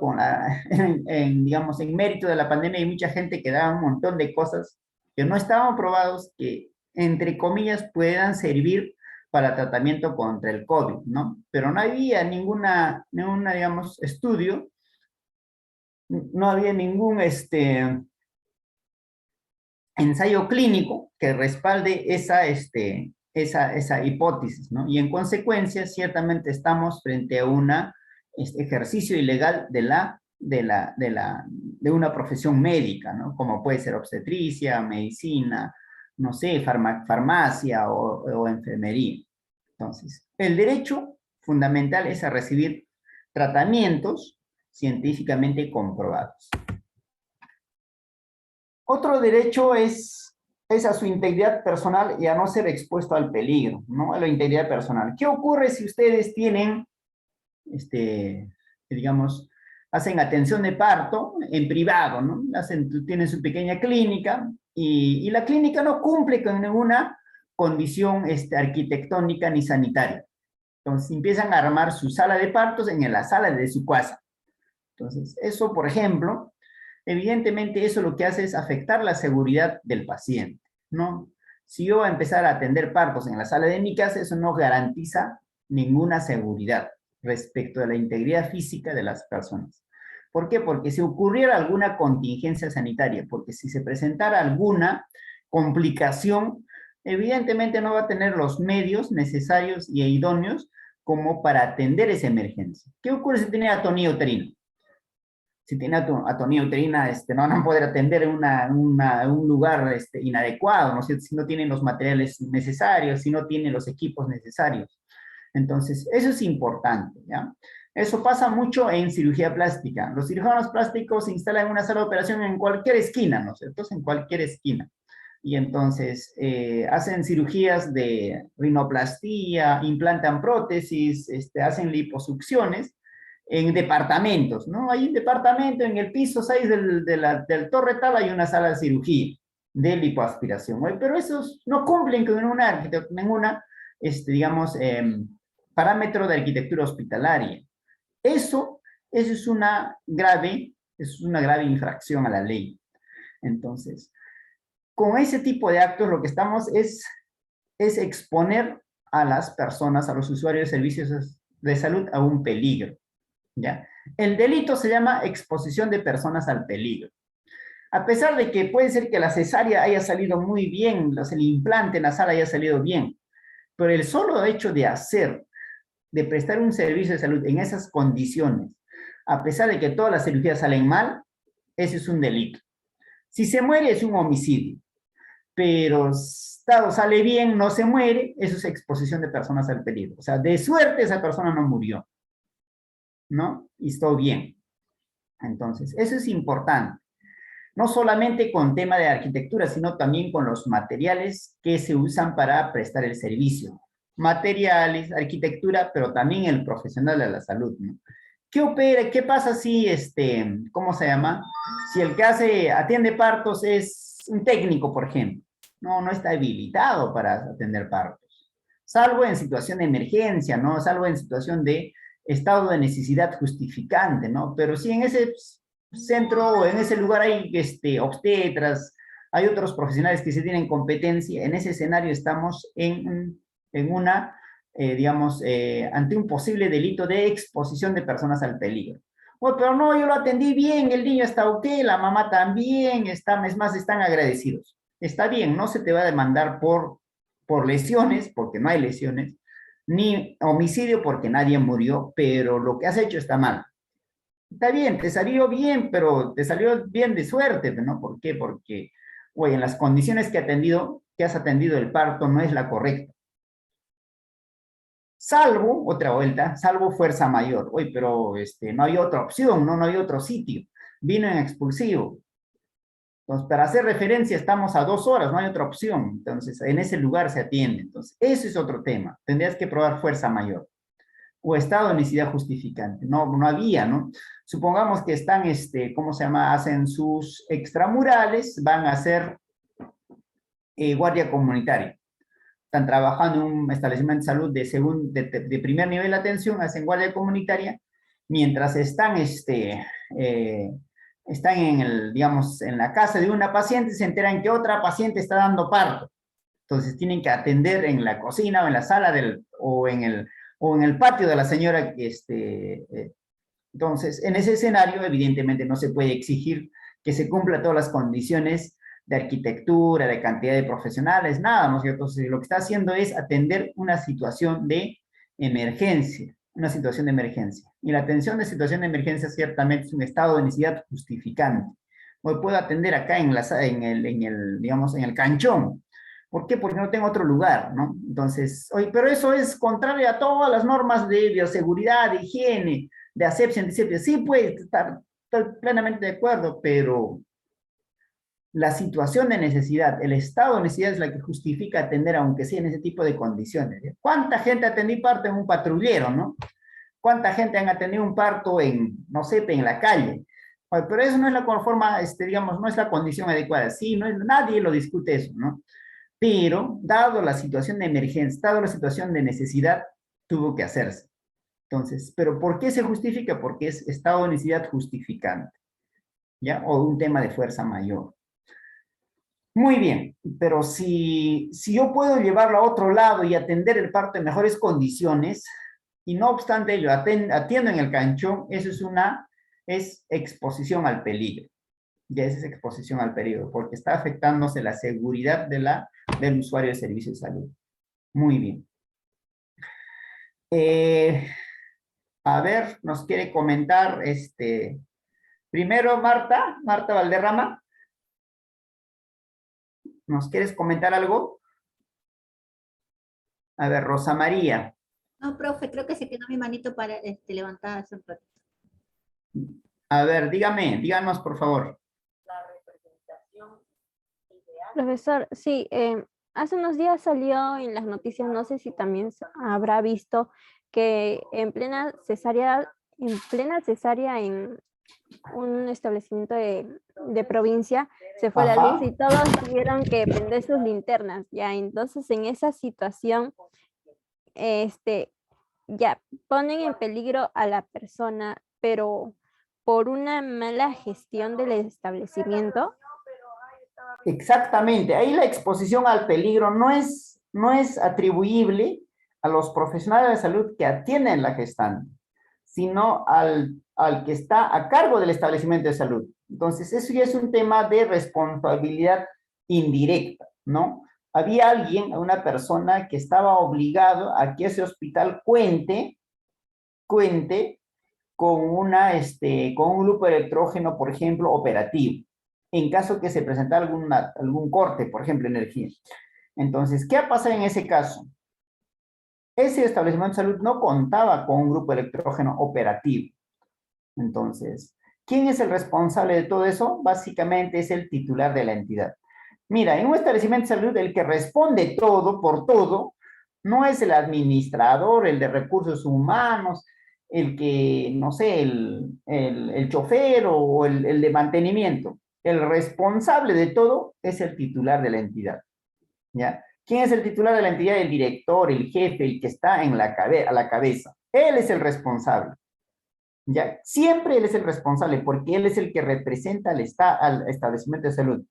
digamos, en mérito de la pandemia, hay mucha gente que daba un montón de cosas que no estaban probados, que, entre comillas, puedan servir para tratamiento contra el COVID, ¿no? Pero no había ninguna digamos, estudio, no había ningún ensayo clínico que respalde esa hipótesis, ¿no? Y en consecuencia, ciertamente estamos frente a un ejercicio ilegal de una profesión médica, ¿no? Como puede ser obstetricia, medicina, no sé, farmacia o enfermería. Entonces, el derecho fundamental es a recibir tratamientos científicamente comprobados. Otro derecho es a su integridad personal y a no ser expuesto al peligro, ¿no? A la integridad personal. ¿Qué ocurre si ustedes tienen, digamos, hacen atención de parto en privado, ¿no? Tienen su pequeña clínica y la clínica no cumple con ninguna condición arquitectónica ni sanitaria? Entonces empiezan a armar su sala de partos en la sala de su casa. Entonces, eso, por ejemplo, evidentemente eso lo que hace es afectar la seguridad del paciente, ¿no? Si yo voy a empezar a atender partos en la sala de mi casa, eso no garantiza ninguna seguridad respecto a la integridad física de las personas. ¿Por qué? Porque si ocurriera alguna contingencia sanitaria, porque si se presentara alguna complicación, evidentemente no va a tener los medios necesarios y idóneos como para atender esa emergencia. ¿Qué ocurre si tiene atonía uterina? Si tiene atonía uterina, no van a poder atender en un lugar inadecuado, ¿no es cierto? Si no tienen los materiales necesarios, si no tienen los equipos necesarios. Entonces, eso es importante, ¿ya? Eso pasa mucho en cirugía plástica. Los cirujanos plásticos se instalan en una sala de operación en cualquier esquina, ¿no es cierto? En cualquier esquina. Y entonces hacen cirugías de rinoplastía, implantan prótesis, hacen liposucciones en departamentos, ¿no? Hay un departamento en el piso 6 del torre tal, hay una sala de cirugía de lipoaspiración, ¿no? Pero esos no cumplen con ninguna, digamos, parámetro de arquitectura hospitalaria. Eso es una grave infracción a la ley. Entonces, con ese tipo de actos lo que estamos es exponer a las personas, a los usuarios de servicios de salud a un peligro, ¿ya? El delito se llama exposición de personas al peligro. A pesar de que puede ser que la cesárea haya salido muy bien, el implante nasal haya salido bien, pero el solo hecho de prestar un servicio de salud en esas condiciones, a pesar de que todas las cirugías salen mal, ese es un delito. Si se muere es un homicidio, pero todo sale bien, no se muere, eso es exposición de personas al peligro. O sea, de suerte esa persona no murió, ¿no? Y estuvo bien. Entonces, eso es importante. No solamente con tema de arquitectura, sino también con los materiales que se usan para prestar el servicio. Materiales, arquitectura, pero también el profesional de la salud, ¿no? ¿Qué pasa si, ¿cómo se llama? Si el que atiende partos es un técnico, por ejemplo. No está habilitado para atender partos. Salvo en situación de emergencia, ¿no? Salvo en situación de estado de necesidad justificante, ¿no? Pero si en ese centro o en ese lugar hay obstetras, hay otros profesionales que se tienen competencia, en ese escenario estamos en digamos, ante un posible delito de exposición de personas al peligro. Bueno, pero no, yo lo atendí bien, el niño está ok, la mamá también, es más, están agradecidos. Está bien, no se te va a demandar por lesiones, porque no hay lesiones, ni homicidio porque nadie murió, pero lo que has hecho está mal. Está bien, te salió bien, pero te salió bien de suerte, ¿no? ¿Por qué? Porque, oye, en las condiciones que has atendido el parto no es la correcta. Salvo, otra vuelta, salvo fuerza mayor. Oye, pero no hay otra opción, no hay otro sitio. Vino en expulsivo. Entonces, para hacer referencia estamos a 2 horas, no hay otra opción. Entonces, en ese lugar se atiende. Entonces, ese es otro tema. Tendrías que probar fuerza mayor o estado de necesidad justificante. No, no había, ¿no? Supongamos que están, ¿cómo se llama? Hacen sus extramurales, van a hacer guardia comunitaria. Están trabajando en un establecimiento de salud de primer nivel de atención, hacen guardia comunitaria, mientras están, están digamos, en la casa de una paciente, se enteran que otra paciente está dando parto. Entonces tienen que atender en la cocina o en la sala o en el patio de la señora. Entonces, en ese escenario, evidentemente, no se puede exigir que se cumpla todas las condiciones de arquitectura, de cantidad de profesionales, nada, ¿no es cierto? Entonces, lo que está haciendo es atender una situación de emergencia, una situación de emergencia. Y la atención de situación de emergencia ciertamente es un estado de necesidad justificante. Hoy puedo atender acá digamos, en el canchón. ¿Por qué? Porque no tengo otro lugar, ¿no? Entonces, oye, pero eso es contrario a todas las normas de bioseguridad, de higiene, de asepsia, antisepsia. Sí, pues, estoy plenamente de acuerdo, pero la situación de necesidad, el estado de necesidad es la que justifica atender aunque sea en ese tipo de condiciones. ¿Cuánta gente atendí parto en un patrullero, no? ¿Cuánta gente han atendido un parto no sé, en la calle? Pero eso no es la forma, digamos, no es la condición adecuada. Sí, nadie lo discute eso, ¿no? Pero, dado la situación de emergencia, dado la situación de necesidad, tuvo que hacerse. Entonces, ¿pero por qué se justifica? Porque es estado de necesidad justificante, ¿ya? O un tema de fuerza mayor. Muy bien, pero si yo puedo llevarlo a otro lado y atender el parto en mejores condiciones, y no obstante ello, atiendo en el canchón, eso es exposición al peligro. Ya esa es exposición al peligro, porque está afectándose la seguridad del usuario de servicio de salud. Muy bien. A ver, nos quiere comentar, primero Marta Valderrama. ¿Nos quieres comentar algo? A ver, Rosa María.
No, profe, creo que se quedó mi manito para levantar hace un rato.
A ver, díganos por favor.
Profesor, sí, hace unos días salió en las noticias, no sé si también habrá visto que en plena cesárea en un establecimiento de provincia se fue la luz
Ajá.
y todos tuvieron que prender sus linternas, ya. Entonces, en esa situación, ya ponen en peligro a la persona, pero por una mala gestión del establecimiento.
Exactamente, ahí la exposición al peligro no es atribuible a los profesionales de salud que atienden la gestante, sino al que está a cargo del establecimiento de salud. Entonces, eso ya es un tema de responsabilidad indirecta, ¿no? Había una persona que estaba obligado a que ese hospital cuente con un grupo de electrógeno, por ejemplo, operativo, en caso que se presentara algún corte, por ejemplo, energía. Entonces, ¿qué ha pasado en ese caso? Ese establecimiento de salud no contaba con un grupo de electrógeno operativo. Entonces, ¿quién es el responsable de todo eso? Básicamente es el titular de la entidad. Mira, en un establecimiento de salud, el que responde todo por todo no es el administrador, el de recursos humanos, el que, no sé, el chofer o el de mantenimiento. El responsable de todo es el titular de la entidad, ¿ya? ¿Quién es el titular de la entidad? El director, el jefe, el que está a la cabeza. Él es el responsable, ¿ya? Siempre él es el responsable porque él es el que representa al establecimiento de salud.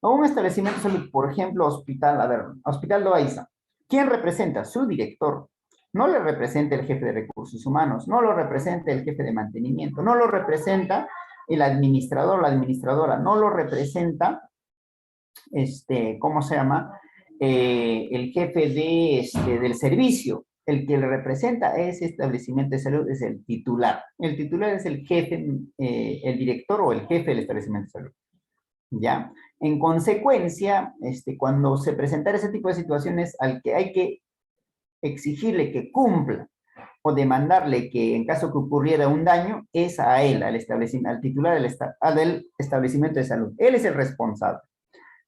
O un establecimiento de salud, por ejemplo, Hospital Loaiza. ¿Quién representa? Su director. No le representa el jefe de recursos humanos, no lo representa el jefe de mantenimiento, no lo representa el administrador o la administradora, no lo representa, ¿cómo se llama? El jefe del servicio. El que le representa a ese establecimiento de salud es el titular. El titular es el jefe, el director o el jefe del establecimiento de salud. ¿Ya? En consecuencia, cuando se presentara ese tipo de situaciones, al que hay que exigirle que cumpla o demandarle que en caso que ocurriera un daño, es a él, al titular del establecimiento de salud. Él es el responsable,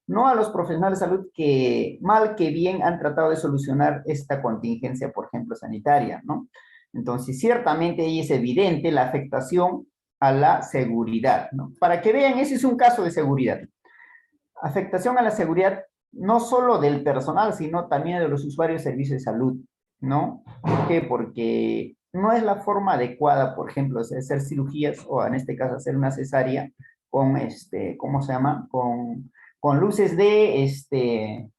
no a los profesionales de salud que mal que bien han tratado de solucionar esta contingencia, por ejemplo, sanitaria, ¿no? Entonces, ciertamente ahí es evidente la afectación a la seguridad, ¿no? Para que vean, ese es un caso de seguridad. Afectación a la seguridad no solo del personal, sino también de los usuarios de servicios de salud, ¿no? ¿Por qué? Porque no es la forma adecuada, por ejemplo, de hacer cirugías, o en este caso hacer una cesárea con, ¿cómo se llama? Con luces de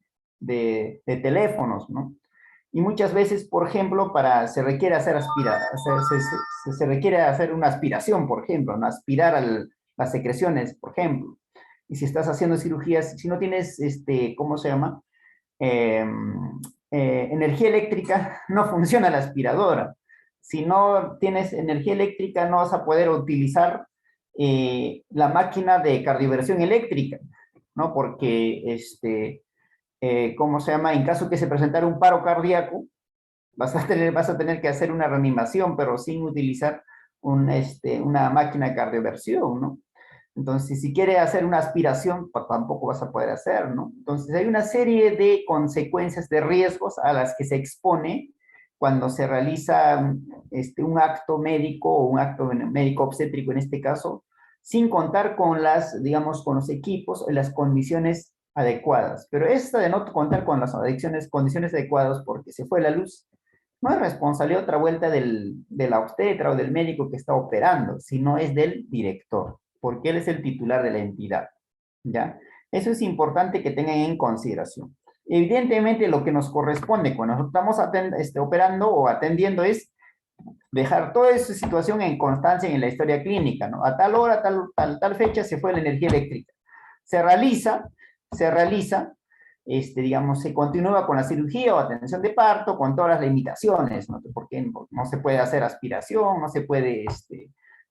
teléfonos, ¿no? Y muchas veces, por ejemplo, se requiere se requiere hacer una aspiración, por ejemplo, ¿no? Aspirar las secreciones, por ejemplo. Y si estás haciendo cirugías, si no tienes, ¿cómo se llama? Eh, energía eléctrica, no funciona la aspiradora. Si no tienes energía eléctrica, no vas a poder utilizar la máquina de cardioversión eléctrica, ¿no? Porque, ¿cómo se llama? En caso que se presentara un paro cardíaco, vas a tener que hacer una reanimación, pero sin utilizar una máquina de cardioversión, ¿no? Entonces, si quiere hacer una aspiración, pues tampoco vas a poder hacer, ¿no? Entonces, hay una serie de consecuencias, de riesgos a las que se expone cuando se realiza un acto médico o un acto médico obstétrico en este caso, sin contar con digamos, con los equipos y las condiciones adecuadas. Pero esta de no contar con las condiciones adecuadas porque se fue la luz, no es responsabilidad otra vuelta de la obstetra o del médico que está operando, sino es del director, porque él es el titular de la entidad, ¿ya? Eso es importante que tengan en consideración. Evidentemente, lo que nos corresponde cuando nosotros estamos operando o atendiendo es dejar toda esa situación en constancia en la historia clínica, ¿no? A tal hora, tal fecha se fue la energía eléctrica. Se realiza, digamos, se continúa con la cirugía o atención de parto con todas las limitaciones, ¿no? Porque no se puede hacer aspiración, no se puede,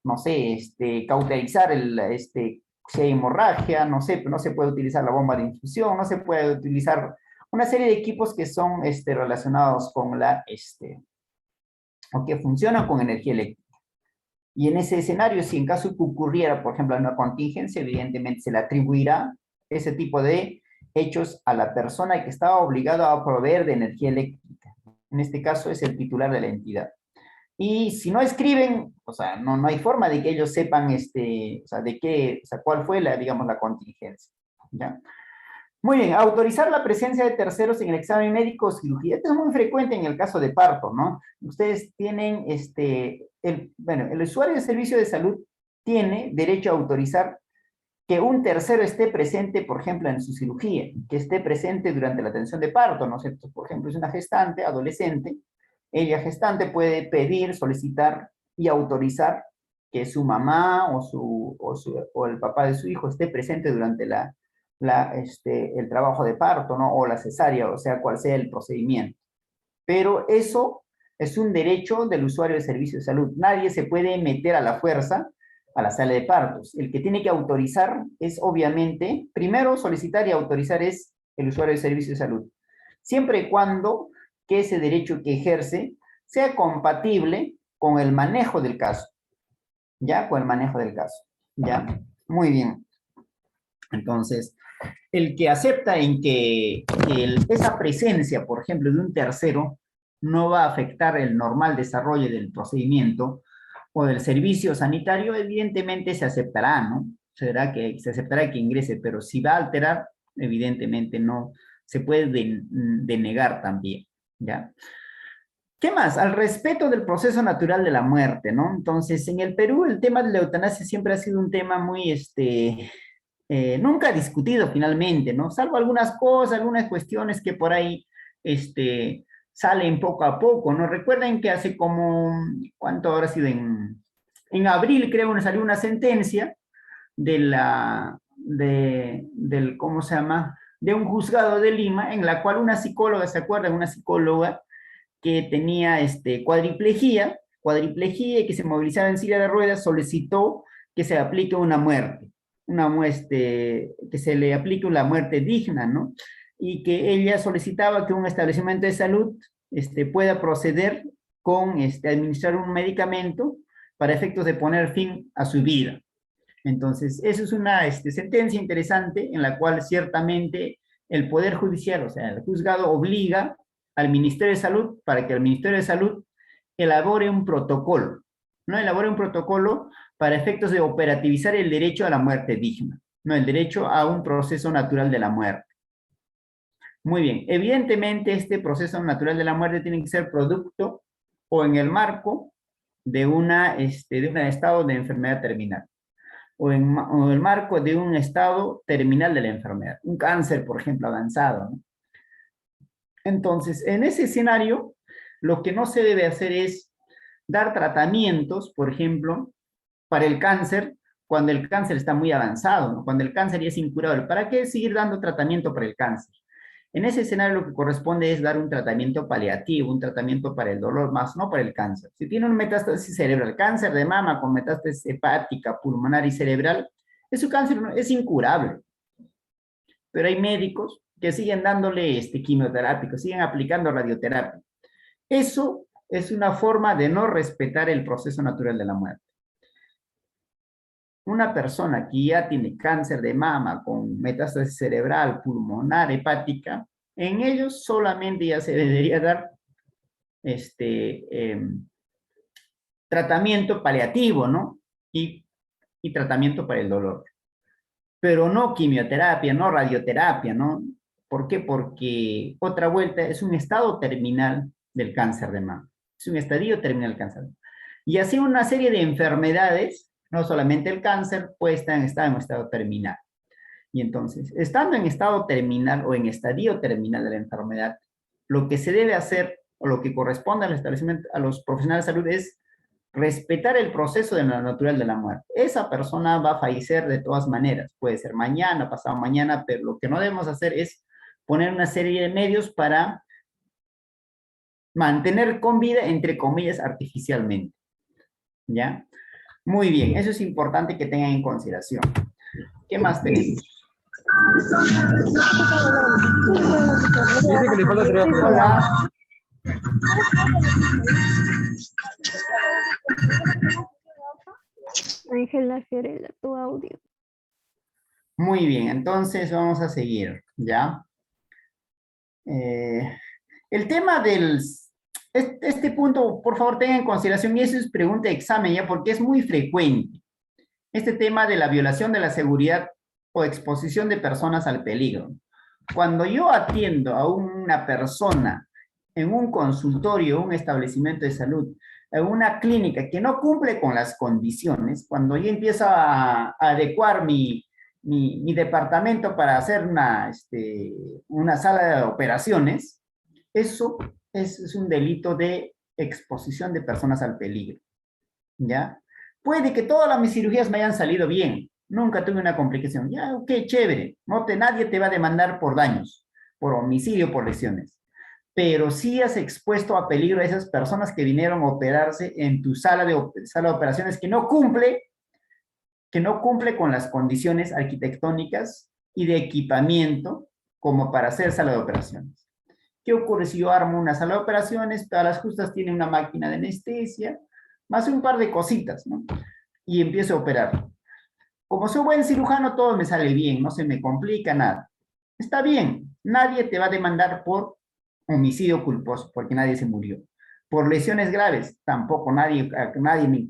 no sé, cauterizar si hay hemorragia, no sé, no se puede utilizar la bomba de infusión, no se puede utilizar una serie de equipos que son relacionados con o que funcionan con energía eléctrica. Y en ese escenario, si en caso que ocurriera, por ejemplo, una contingencia, evidentemente se le atribuirá ese tipo de hechos a la persona que estaba obligada a proveer de energía eléctrica. En este caso es el titular de la entidad. Y si no escriben, o sea, no hay forma de que ellos sepan, o sea, cuál fue digamos, la contingencia, ¿ya? Muy bien, autorizar la presencia de terceros en el examen médico o cirugía. Esto es muy frecuente en el caso de parto, ¿no? Ustedes tienen, el usuario de servicio de salud tiene derecho a autorizar que un tercero esté presente, por ejemplo, en su cirugía, que esté presente durante la atención de parto, ¿no es cierto? Por ejemplo, es una gestante, adolescente, ella gestante puede pedir, solicitar y autorizar que su mamá o el papá de su hijo esté presente durante el trabajo de parto, ¿no? O la cesárea, o sea, cual sea el procedimiento. Pero eso es un derecho del usuario de servicio de salud. Nadie se puede meter a la fuerza a la sala de partos. El que tiene que autorizar es, obviamente, primero solicitar y autorizar es el usuario de servicio de salud. Siempre y cuando que ese derecho que ejerce sea compatible con el manejo del caso. ¿Ya? Con el manejo del caso. ¿Ya? Muy bien. Entonces, el que acepta en que esa presencia, por ejemplo, de un tercero, no va a afectar el normal desarrollo del procedimiento o del servicio sanitario, evidentemente se aceptará, ¿no? Se aceptará que ingrese, pero si va a alterar, evidentemente no se puede denegar también, ¿ya? ¿Qué más? Al respeto del proceso natural de la muerte, ¿no? Entonces, en el Perú el tema de la eutanasia siempre ha sido un tema muy, nunca discutido finalmente, ¿no? Salvo algunas cosas, algunas cuestiones que por ahí, salen poco a poco, ¿no? Recuerden que hace como, ¿cuánto habrá sido? En abril, creo, salió una sentencia ¿cómo se llama? De un juzgado de Lima, en la cual una psicóloga, ¿se acuerdan? Una psicóloga que tenía cuadriplejía y que se movilizaba en silla de ruedas, solicitó que se aplique una muerte, que se le aplique una muerte digna, ¿no? Y que ella solicitaba que un establecimiento de salud pueda proceder con administrar un medicamento para efectos de poner fin a su vida. Entonces, eso es una sentencia interesante en la cual ciertamente el Poder Judicial, o sea, el juzgado obliga al Ministerio de Salud para que el Ministerio de Salud elabore un protocolo, ¿no? Elabore un protocolo para efectos de operativizar el derecho a la muerte digna, ¿no? El derecho a un proceso natural de la muerte. Muy bien, evidentemente este proceso natural de la muerte tiene que ser producto o en el marco de un estado de enfermedad terminal, o en el marco de un estado terminal de la enfermedad, un cáncer, por ejemplo, avanzado, ¿no? Entonces, en ese escenario, lo que no se debe hacer es dar tratamientos, por ejemplo, para el cáncer, cuando el cáncer está muy avanzado, ¿no? Cuando el cáncer ya es incurable. ¿Para qué seguir dando tratamiento para el cáncer? En ese escenario lo que corresponde es dar un tratamiento paliativo, un tratamiento para el dolor, más no para el cáncer. Si tiene una metástasis cerebral, cáncer de mama con metástasis hepática, pulmonar y cerebral, ese cáncer es incurable. Pero hay médicos que siguen dándole quimioterapia, que siguen aplicando radioterapia. Eso es una forma de no respetar el proceso natural de la muerte. Una persona que ya tiene cáncer de mama con metástasis cerebral, pulmonar, hepática, en ellos solamente ya se debería dar tratamiento paliativo, ¿no? Y tratamiento para el dolor. Pero no quimioterapia, no radioterapia, ¿no? ¿Por qué? Porque otra vuelta es un estado terminal del cáncer de mama. Es un estadio terminal del cáncer. Y así una serie de enfermedades, no solamente el cáncer, puede estar en un estado terminal. Y entonces, estando en estado terminal o en estadio terminal de la enfermedad, lo que se debe hacer o lo que corresponde al establecimiento, a los profesionales de salud es respetar el proceso de la natural de la muerte. Esa persona va a fallecer de todas maneras, puede ser mañana, pasado mañana, pero lo que no debemos hacer es poner una serie de medios para mantener con vida, entre comillas, artificialmente. ¿Ya? Muy bien, eso es importante que tengan en consideración. ¿Qué más tenemos? Hola.
Ángela Fiorella, tu audio.
Muy bien, entonces vamos a seguir, ¿ya? El tema del... Este punto, por favor, tengan en consideración, y eso es pregunta de examen, ¿ya? Porque es muy frecuente. Este tema de la violación de la seguridad o exposición de personas al peligro. Cuando yo atiendo a una persona en un consultorio, un establecimiento de salud, en una clínica que no cumple con las condiciones, cuando yo empiezo a adecuar mi departamento para hacer una sala de operaciones, eso es un delito de exposición de personas al peligro, ¿ya? Puede que todas mis cirugías me hayan salido bien, nunca tuve una complicación, ya, ok, chévere, nadie te va a demandar por daños, por homicidio, por lesiones, pero sí has expuesto a peligro a esas personas que vinieron a operarse en tu sala de operaciones que no cumple con las condiciones arquitectónicas y de equipamiento como para hacer sala de operaciones. ¿Qué ocurre si yo armo una sala de operaciones? Todas las justas tienen una máquina de anestesia, más un par de cositas, ¿no? Y empiezo a operar. Como soy buen cirujano, todo me sale bien, no se me complica nada. Está bien, nadie te va a demandar por homicidio culposo, porque nadie se murió. Por lesiones graves, tampoco nadie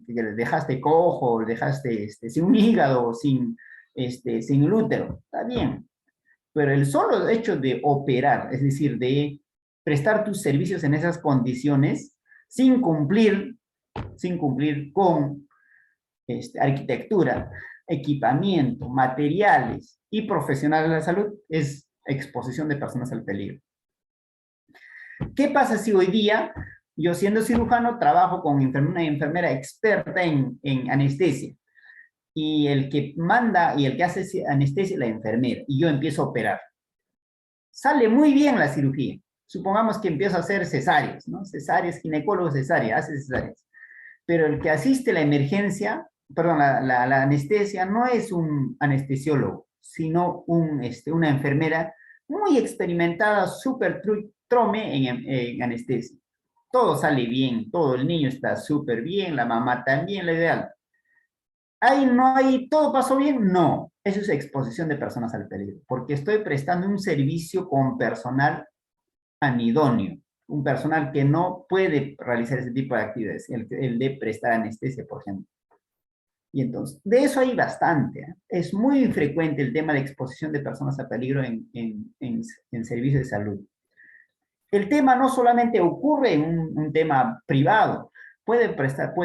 le dejaste cojo, dejaste sin un hígado, sin el útero. Está bien. Pero el solo hecho de operar, es decir, de prestar tus servicios en esas condiciones, sin cumplir con arquitectura, equipamiento, materiales y profesionales de la salud, es exposición de personas al peligro. ¿Qué pasa si hoy día, yo siendo cirujano, trabajo con una enfermera experta en anestesia, y el que manda y el que hace anestesia es la enfermera, y yo empiezo a operar? Sale muy bien la cirugía. Supongamos que empiezo a hacer cesáreas, ¿no? Cesáreas, ginecólogo cesárea, hace cesáreas. Pero el que asiste la emergencia, perdón, la anestesia, no es un anestesiólogo, sino una enfermera muy experimentada, súper trome en anestesia. todo sale bien, todo, el niño está súper bien, la mamá también, lo ideal. ¿Ahí no hay, todo pasó bien? No, eso es exposición de personas al peligro, porque estoy prestando un servicio con personal anidóneo, un personal que no puede realizar ese tipo de actividades, el de prestar anestesia, por ejemplo. Y entonces, de eso hay bastante. ¿Eh? Es muy frecuente el tema de exposición de personas a peligro en servicios de salud. El tema no solamente ocurre en un tema privado, puede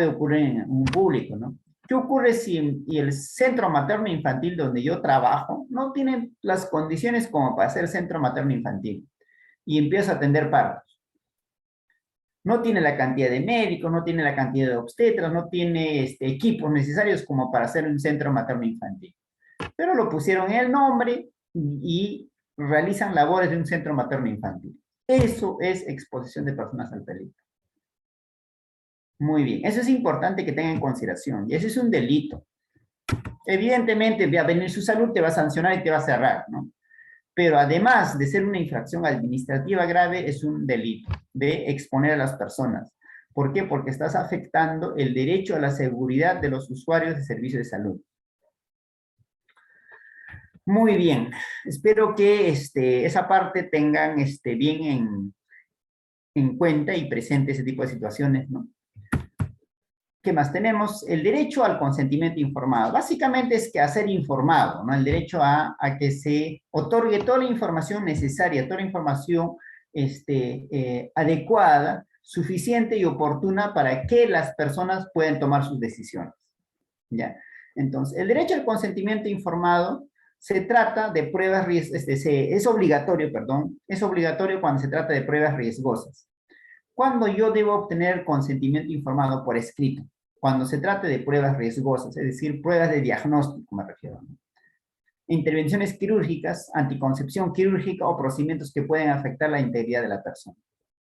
ocurrir en un público, ¿no? ¿Qué ocurre si y el centro materno infantil donde yo trabajo no tiene las condiciones como para ser centro materno infantil y empiezo a atender partos? No tiene la cantidad de médicos, no tiene la cantidad de obstetras, no tiene equipos necesarios como para ser un centro materno infantil. Pero lo pusieron en el nombre y realizan labores de un centro materno infantil. Eso es exposición de personas al peligro. Muy bien, eso es importante que tengan en consideración y eso es un delito. Evidentemente, va a venir su salud, te va a sancionar y te va a cerrar, ¿no? Pero además de ser una infracción administrativa grave, es un delito de exponer a las personas. ¿Por qué? Porque estás afectando el derecho a la seguridad de los usuarios de servicios de salud. Muy bien, espero que esa parte tengan bien en cuenta y presente ese tipo de situaciones, ¿no? ¿Qué más tenemos? El derecho al consentimiento informado. Básicamente es que a ser informado, ¿no? El derecho a que se otorgue toda la información necesaria, toda la información adecuada, suficiente y oportuna para que las personas puedan tomar sus decisiones. ¿Ya? Entonces, el derecho al consentimiento informado se trata de pruebas, es obligatorio, perdón, es obligatorio cuando se trata de pruebas riesgosas. Cuando yo debo obtener consentimiento informado por escrito, cuando se trate de pruebas riesgosas, es decir, pruebas de diagnóstico, me refiero, ¿no? Intervenciones quirúrgicas, anticoncepción quirúrgica o procedimientos que pueden afectar la integridad de la persona.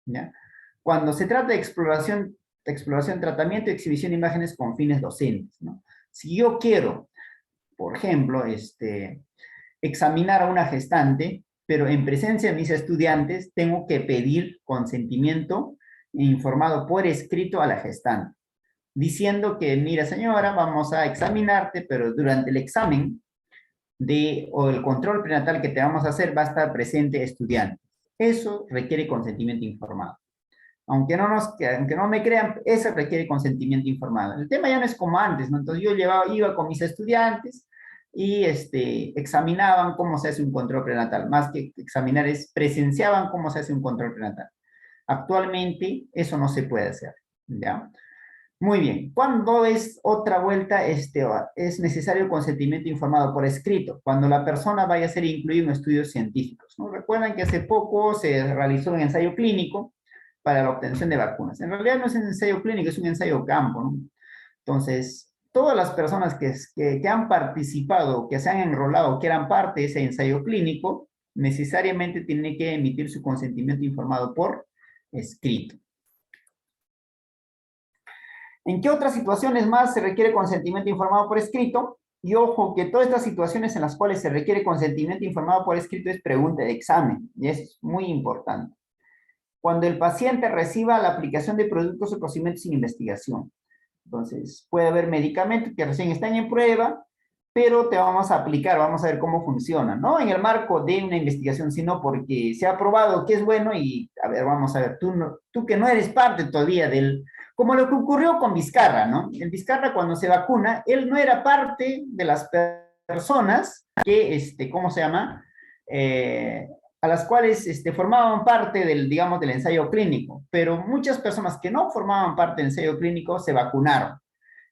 ¿Ya? Cuando se trata de exploración, tratamiento y exhibición de imágenes con fines docentes, ¿no? Si yo quiero, por ejemplo, examinar a una gestante, pero en presencia de mis estudiantes, tengo que pedir consentimiento informado por escrito a la gestante, diciendo que, mira señora, vamos a examinarte, pero durante el examen o el control prenatal que te vamos a hacer va a estar presente estudiante. Eso requiere consentimiento informado. Aunque no me crean, eso requiere consentimiento informado. El tema ya no es como antes, ¿no? Entonces yo iba con mis estudiantes y examinaban cómo se hace un control prenatal. Más que examinar, presenciaban cómo se hace un control prenatal. Actualmente eso no se puede hacer, ¿ya? Muy bien. ¿Cuándo es otra vuelta? Es necesario consentimiento informado por escrito, cuando la persona vaya a ser incluida en estudios científicos, ¿no? Recuerdan que hace poco se realizó un ensayo clínico para la obtención de vacunas. En realidad no es un ensayo clínico, es un ensayo campo, ¿no? Entonces, todas las personas que han participado, que se han enrolado, que eran parte de ese ensayo clínico, necesariamente tienen que emitir su consentimiento informado por escrito. ¿En qué otras situaciones más se requiere consentimiento informado por escrito? Y ojo, que todas estas situaciones en las cuales se requiere consentimiento informado por escrito es pregunta de examen, y eso es muy importante. Cuando el paciente reciba la aplicación de productos o procedimientos sin investigación. Entonces, puede haber medicamentos que recién están en prueba, pero te vamos a aplicar, vamos a ver cómo funciona, ¿no? En el marco de una investigación, sino porque se ha probado que es bueno y, a ver, vamos a ver, tú que no eres parte todavía como lo que ocurrió con Vizcarra, ¿no? El Vizcarra cuando se vacuna, él no era parte de las personas que, ¿cómo se llama? A las cuales formaban parte digamos, del ensayo clínico, pero muchas personas que no formaban parte del ensayo clínico se vacunaron.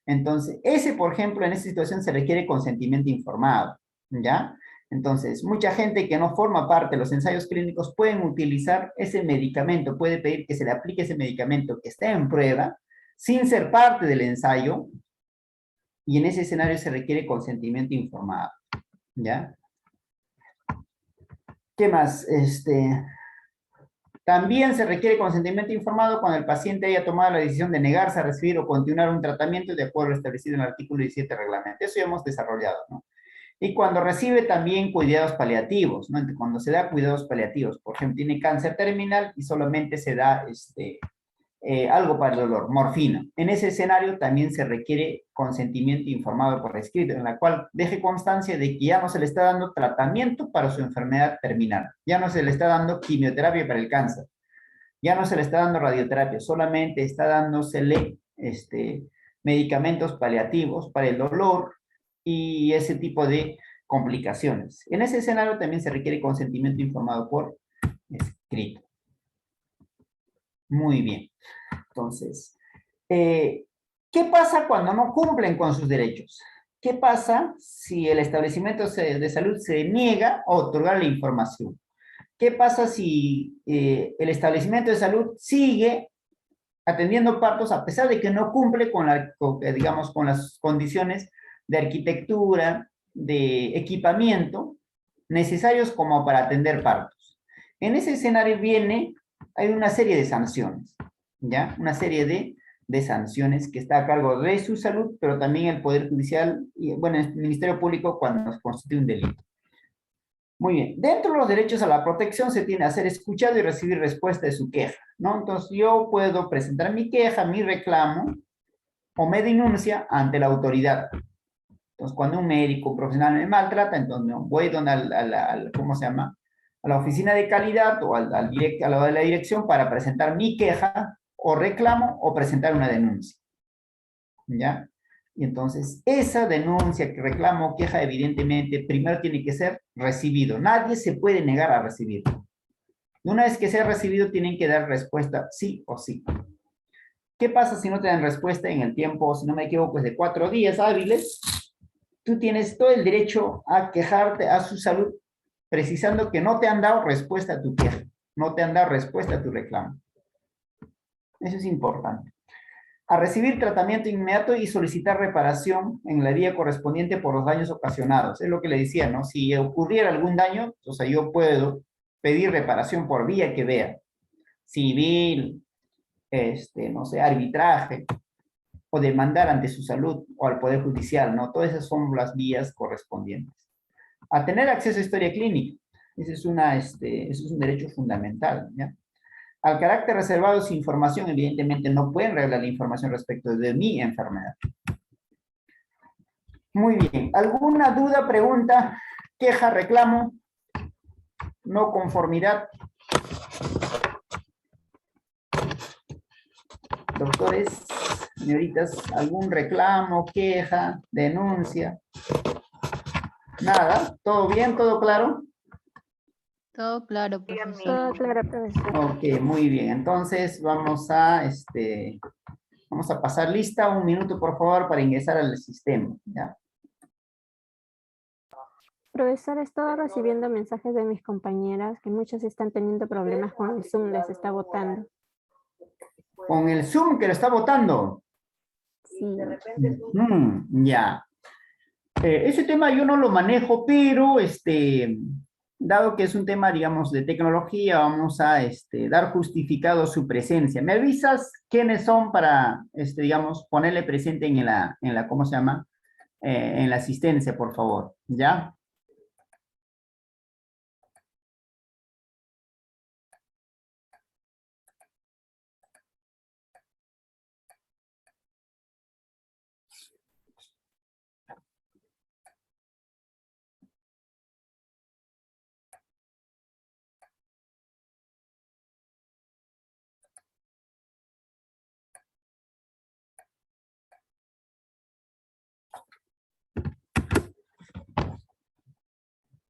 Entonces, por ejemplo, en esta situación se requiere consentimiento informado, ¿ya? Entonces, mucha gente que no forma parte de los ensayos clínicos pueden utilizar ese medicamento, puede pedir que se le aplique ese medicamento que está en prueba, sin ser parte del ensayo, y en ese escenario se requiere consentimiento informado, ¿ya? ¿Qué más? También se requiere consentimiento informado cuando el paciente haya tomado la decisión de negarse a recibir o continuar un tratamiento de acuerdo a lo establecido en el artículo 17 del reglamento. Eso ya hemos desarrollado, ¿no? Y cuando recibe también cuidados paliativos, ¿no? Cuando se da cuidados paliativos, por ejemplo, tiene cáncer terminal y solamente se da algo para el dolor, morfina. En ese escenario también se requiere consentimiento informado por escrito, en la cual deje constancia de que ya no se le está dando tratamiento para su enfermedad terminal, ya no se le está dando quimioterapia para el cáncer, ya no se le está dando radioterapia, solamente está dándosele medicamentos paliativos para el dolor y ese tipo de complicaciones. En ese escenario también se requiere consentimiento informado por escrito. Muy bien. Entonces, ¿qué pasa cuando no cumplen con sus derechos? ¿Qué pasa si el establecimiento de salud se niega a otorgar la información? ¿Qué pasa si el establecimiento de salud sigue atendiendo partos a pesar de que no cumple digamos, con las condiciones de arquitectura, de equipamiento necesarios como para atender partos? En ese escenario hay una serie de sanciones, ¿ya? Una serie de sanciones que está a cargo de su salud, pero también el Poder Judicial y, bueno, el Ministerio Público cuando nos constituye un delito. Muy bien, dentro de los derechos a la protección se tiene a ser escuchado y recibir respuesta de su queja, ¿no? Entonces yo puedo presentar mi queja, mi reclamo o me denuncia ante la autoridad. Entonces cuando un médico profesional me maltrata, entonces voy ¿cómo se llama? A la oficina de calidad o a la de la dirección para presentar mi queja o reclamo o presentar una denuncia, ¿ya? Y entonces, esa denuncia, que reclamo, queja, evidentemente, primero tiene que ser recibido. Nadie se puede negar a recibirlo. Y una vez que sea recibido, tienen que dar respuesta sí o sí. ¿Qué pasa si no te dan respuesta en el tiempo, si no me equivoco, es de 4 días hábiles? Tú tienes todo el derecho a quejarte a su salud, precisando que no te han dado respuesta a tu queja, no te han dado respuesta a tu reclamo. Eso es importante. A recibir tratamiento inmediato y solicitar reparación en la vía correspondiente por los daños ocasionados. Es lo que le decía, ¿no? Si ocurriera algún daño, o sea, yo puedo pedir reparación por vía que vea. Civil, no sé, arbitraje, o demandar ante su salud o al Poder Judicial, ¿no? Todas esas son las vías correspondientes. A tener acceso a historia clínica. Ese es un derecho fundamental, ¿ya? Al carácter reservado de su información, evidentemente no pueden revelar la información respecto de mi enfermedad. Muy bien. ¿Alguna duda, pregunta, queja, reclamo, no conformidad? Doctores, señoritas, ¿algún reclamo, queja, denuncia? Nada. ¿Todo bien? ¿Todo claro?
Todo claro, profesor.
Todo claro, profesor.
Ok, muy bien. Entonces vamos a pasar lista. 1 minuto, por favor, para ingresar al sistema, ¿ya?
Profesor, he estado recibiendo mensajes de mis compañeras que muchas están teniendo problemas con el Zoom, les está botando.
Con el Zoom que lo está botando.
Sí.
Ya. Ese tema yo no lo manejo, pero dado que es un tema, digamos, de tecnología, vamos a dar justificado su presencia. ¿Me avisas quiénes son para, digamos, ponerle presente en la ¿cómo se llama? En la asistencia, por favor, ¿ya?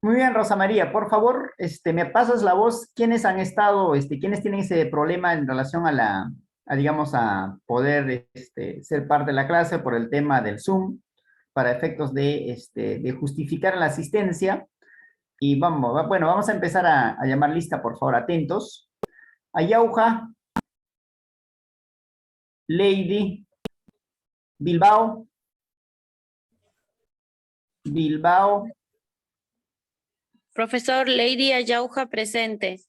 Muy bien, Rosa María, por favor, me pasas la voz. ¿Quiénes han estado, quiénes tienen ese problema en relación digamos, a poder ser parte de la clase por el tema del Zoom, para efectos de justificar la asistencia? Y vamos a empezar a llamar lista, por favor, atentos. Ayauja, Lady, Bilbao,
Profesor Lady Ayauja presente.